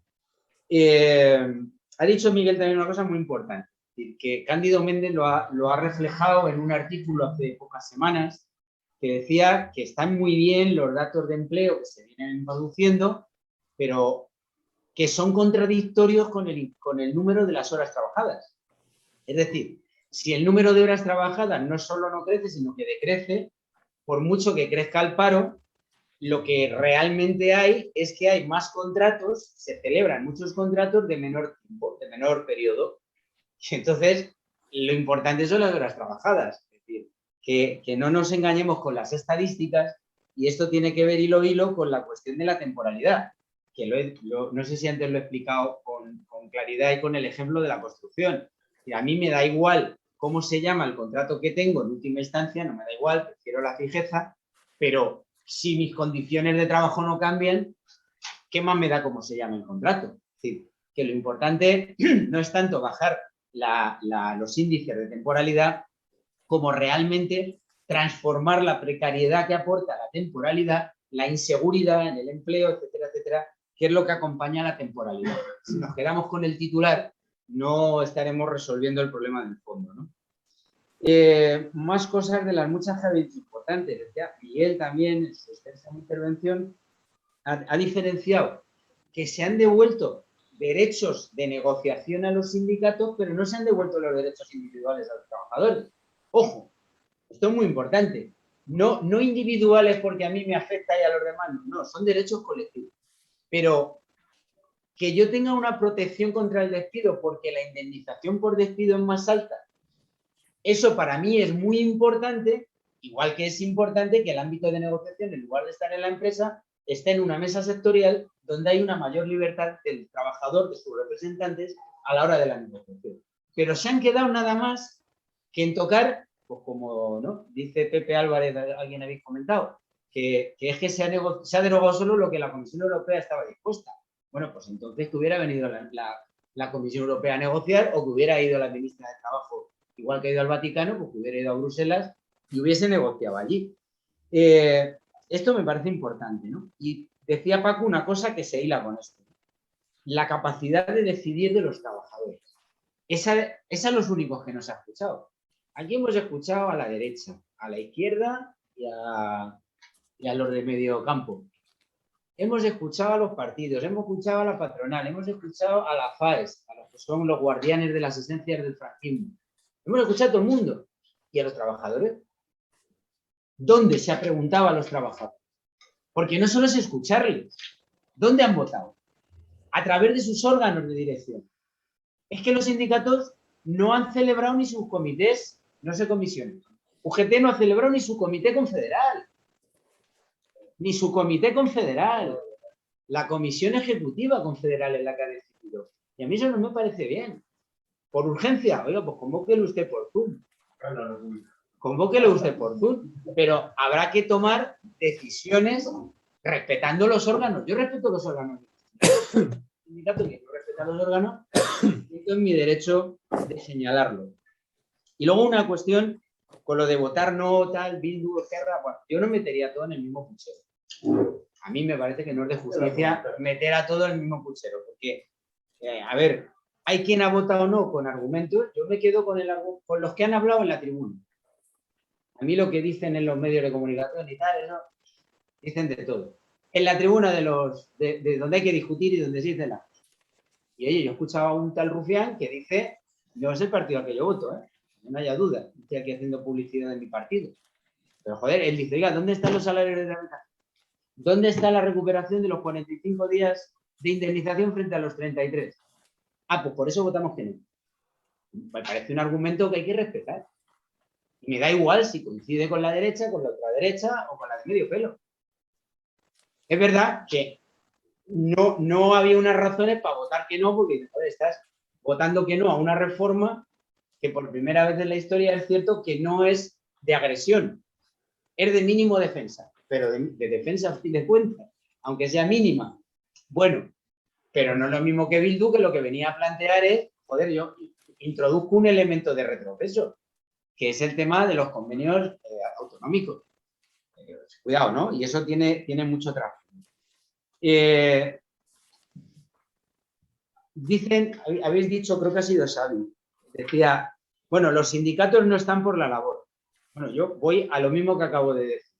Ha dicho Miguel también una cosa muy importante, que Cándido Méndez lo ha reflejado en un artículo hace pocas semanas que decía que están muy bien los datos de empleo que se vienen produciendo, pero que son contradictorios con el número de las horas trabajadas. Es decir, si el número de horas trabajadas no solo no crece, sino que decrece, por mucho que crezca el paro, lo que realmente hay es que hay más contratos, se celebran muchos contratos de menor tiempo, de menor periodo. Y entonces, lo importante son las horas trabajadas. Es decir, que no nos engañemos con las estadísticas y esto tiene que ver hilo a hilo con la cuestión de la temporalidad, que no sé si antes lo he explicado con claridad y con el ejemplo de la construcción. Y a mí me da igual cómo se llama el contrato que tengo en última instancia, no me da igual, prefiero la fijeza, pero si mis condiciones de trabajo no cambian, ¿qué más me da cómo se llama el contrato? Es decir, que lo importante no es tanto bajar los índices de temporalidad como realmente transformar la precariedad que aporta la temporalidad, la inseguridad en el empleo, etcétera, etcétera, que es lo que acompaña a la temporalidad. Si nos quedamos con el titular, no estaremos resolviendo el problema del fondo, ¿no? Más cosas de las muchas que habéis dicho. importante. Decía Miguel también en su extensa intervención ha diferenciado que se han devuelto derechos de negociación a los sindicatos, pero no se han devuelto los derechos individuales a los trabajadores. Ojo, esto es muy importante. No individuales porque a mí me afecta y a los demás, no, son derechos colectivos. Pero que yo tenga una protección contra el despido porque la indemnización por despido es más alta, eso para mí es muy importante, igual que es importante que el ámbito de negociación, en lugar de estar en la empresa, esté en una mesa sectorial donde hay una mayor libertad del trabajador, de sus representantes, a la hora de la negociación. Pero se han quedado nada más que en tocar, pues como ¿no? dice Pepe Álvarez, alguien habéis comentado, que es que se ha derogado solo lo que la Comisión Europea estaba dispuesta. Bueno, pues entonces que hubiera venido la Comisión Europea a negociar o que hubiera ido la ministra de Trabajo, igual que ha ido al Vaticano, pues que hubiera ido a Bruselas y hubiese negociado allí. Esto me parece importante, ¿no? Y decía Paco una cosa que se hila con esto. La capacidad de decidir de los trabajadores. Esa los únicos que nos ha escuchado. Aquí hemos escuchado a la derecha, a la izquierda y a los de medio campo. Hemos escuchado a los partidos, hemos escuchado a la patronal, hemos escuchado a la FAES, a los que son los guardianes de las esencias del franquismo. Hemos escuchado a todo el mundo. ¿Y a los trabajadores? ¿Dónde se ha preguntado a los trabajadores? Porque no solo es escucharles. ¿Dónde han votado? A través de sus órganos de dirección. Es que los sindicatos no han celebrado ni sus comités, no sé, comisiones. UGT no ha celebrado ni su comité confederal. Ni su comité confederal. La comisión ejecutiva confederal es la que ha decidido. Y a mí eso no me parece bien. Por urgencia, oiga, pues convóquelo usted por Zoom. Convóquelo usted por Zoom. Pero habrá que tomar decisiones respetando los órganos. Yo respeto los órganos. El sindicato que no respeta los órganos, esto es mi derecho de señalarlo. Y luego una cuestión con lo de votar no, tal, Bildu, Esquerra, bueno, yo no metería todo en el mismo puchero. A mí me parece que no es de justicia meter a todo en el mismo puchero, porque, a ver, hay quien ha votado no con argumentos, yo me quedo con los que han hablado en la tribuna. A mí lo que dicen en los medios de comunicación y tal, ¿no? Dicen de todo. En la tribuna de donde hay que discutir y donde se dice la... Y oye, yo escuchaba a un tal Rufián que dice, no es el partido al que yo voto, no haya duda, estoy aquí haciendo publicidad de mi partido. Pero joder, él dice, oiga, ¿dónde están los salarios de la mitad? ¿Dónde está la recuperación de los 45 días de indemnización frente a los 33? Ah, pues por eso votamos que no. Me parece un argumento que hay que respetar. Y me da igual si coincide con la derecha, con la ultraderecha o con la de medio pelo. Es verdad que no había unas razones para votar que no, porque joder, estás votando que no a una reforma que por primera vez en la historia es cierto que no es de agresión, es de mínimo defensa, pero de defensa a fin de cuentas, aunque sea mínima. Bueno, pero no es lo mismo que Bildu, que lo que venía a plantear es, joder, yo introduzco un elemento de retroceso, que es el tema de los convenios autonómicos. Cuidado, ¿no? Y eso tiene mucho trabajo. Dicen, habéis dicho, creo que ha sido sabio, decía, bueno, los sindicatos no están por la labor. Bueno, yo voy a lo mismo que acabo de decir.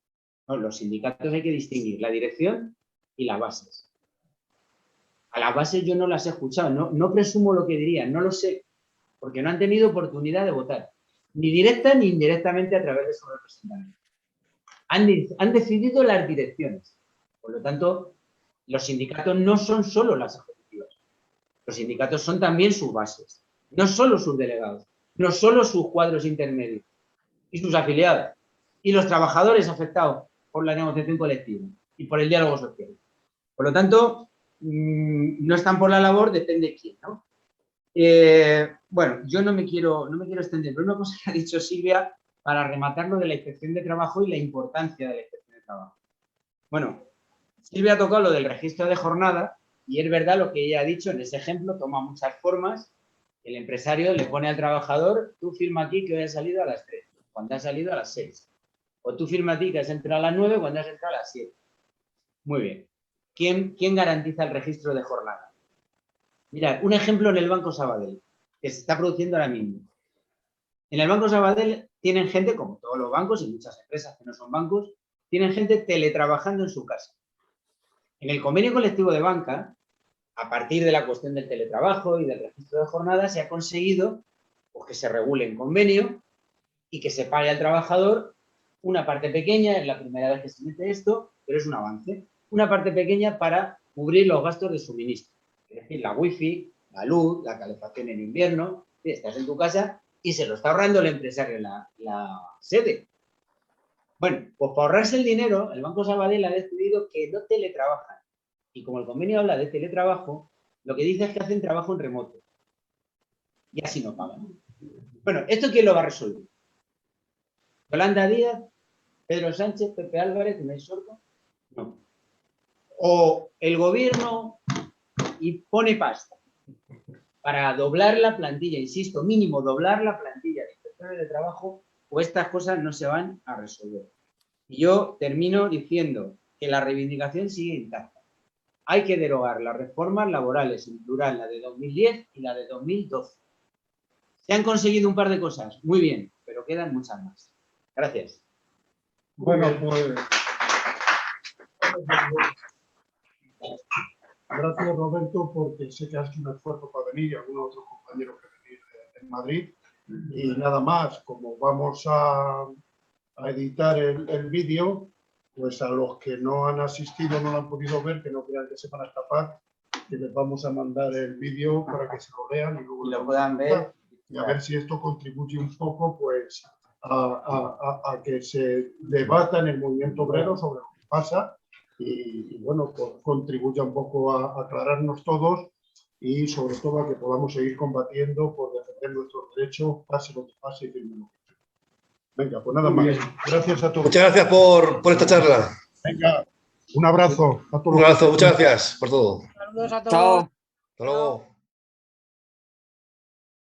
No, los sindicatos hay que distinguir la dirección y las bases. A las bases yo no las he escuchado, no presumo lo que dirían, no lo sé, porque no han tenido oportunidad de votar, ni directa ni indirectamente a través de sus representantes. Han decidido las direcciones. Por lo tanto, los sindicatos no son solo las ejecutivas. Los sindicatos son también sus bases, no solo sus delegados, no solo sus cuadros intermedios y sus afiliados, y los trabajadores afectados por la negociación colectiva y por el diálogo social. Por lo tanto, no están por la labor, depende de quién, ¿no? Bueno, yo no me quiero extender, pero una cosa que ha dicho Silvia para rematar lo de la inspección de trabajo y la importancia de la inspección de trabajo. Bueno, Silvia ha tocado lo del registro de jornada y es verdad lo que ella ha dicho en ese ejemplo, toma muchas formas. El empresario le pone al trabajador, tú firma aquí que hoy has salido a las 3, cuando has salido a las 6. O tú firma aquí que has entrado a las 9 cuando has entrado a las 7. Muy bien. ¿Quién garantiza el registro de jornada? Mirad, un ejemplo en el Banco Sabadell, que se está produciendo ahora mismo. En el Banco Sabadell tienen gente, como todos los bancos y muchas empresas que no son bancos, tienen gente teletrabajando en su casa. En el convenio colectivo de banca, a partir de la cuestión del teletrabajo y del registro de jornadas, se ha conseguido pues, que se regule en convenio y que se pague al trabajador una parte pequeña, es la primera vez que se mete esto, pero es un avance, una parte pequeña para cubrir los gastos de suministro, es decir, la wifi, la luz, la calefacción en invierno, estás en tu casa y se lo está ahorrando el empresario en la sede. Bueno, pues para ahorrarse el dinero, el Banco Sabadell ha decidido que no teletrabajan. Y como el convenio habla de teletrabajo, lo que dice es que hacen trabajo en remoto. Y así no pagan. Bueno, ¿esto quién lo va a resolver? ¿Yolanda Díaz? ¿Pedro Sánchez? ¿Pepe Álvarez? ¿Unai Sordo? No. O el gobierno y pone pasta para doblar la plantilla, insisto, mínimo doblar la plantilla de inspectores de trabajo, o estas cosas no se van a resolver. Y yo termino diciendo que la reivindicación sigue intacta. Hay que derogar las reformas laborales, en plural, la de 2010 y la de 2012. Se han conseguido un par de cosas, muy bien, pero quedan muchas más. Gracias. Bueno, pues... Gracias, Roberto, porque sé que has hecho un esfuerzo para venir y algunos otros compañeros que venir en Madrid. Y nada más, como vamos a editar el vídeo, pues a los que no han asistido, no lo han podido ver, que no crean que se van a escapar, que les vamos a mandar el vídeo para que se lo vean y luego lo puedan ver. Y a ver si esto contribuye un poco pues, a que se debata en el movimiento obrero sobre lo que pasa y bueno, pues, contribuya un poco a aclararnos todos y sobre todo a que podamos seguir combatiendo por defender nuestros derechos, pase lo que pase y firme lo que firme. Venga, pues nada más. Gracias a todos. Muchas gracias por esta charla. Venga, un abrazo a todos. Un abrazo, muchas gracias por todo. Saludos a todos. Hasta luego.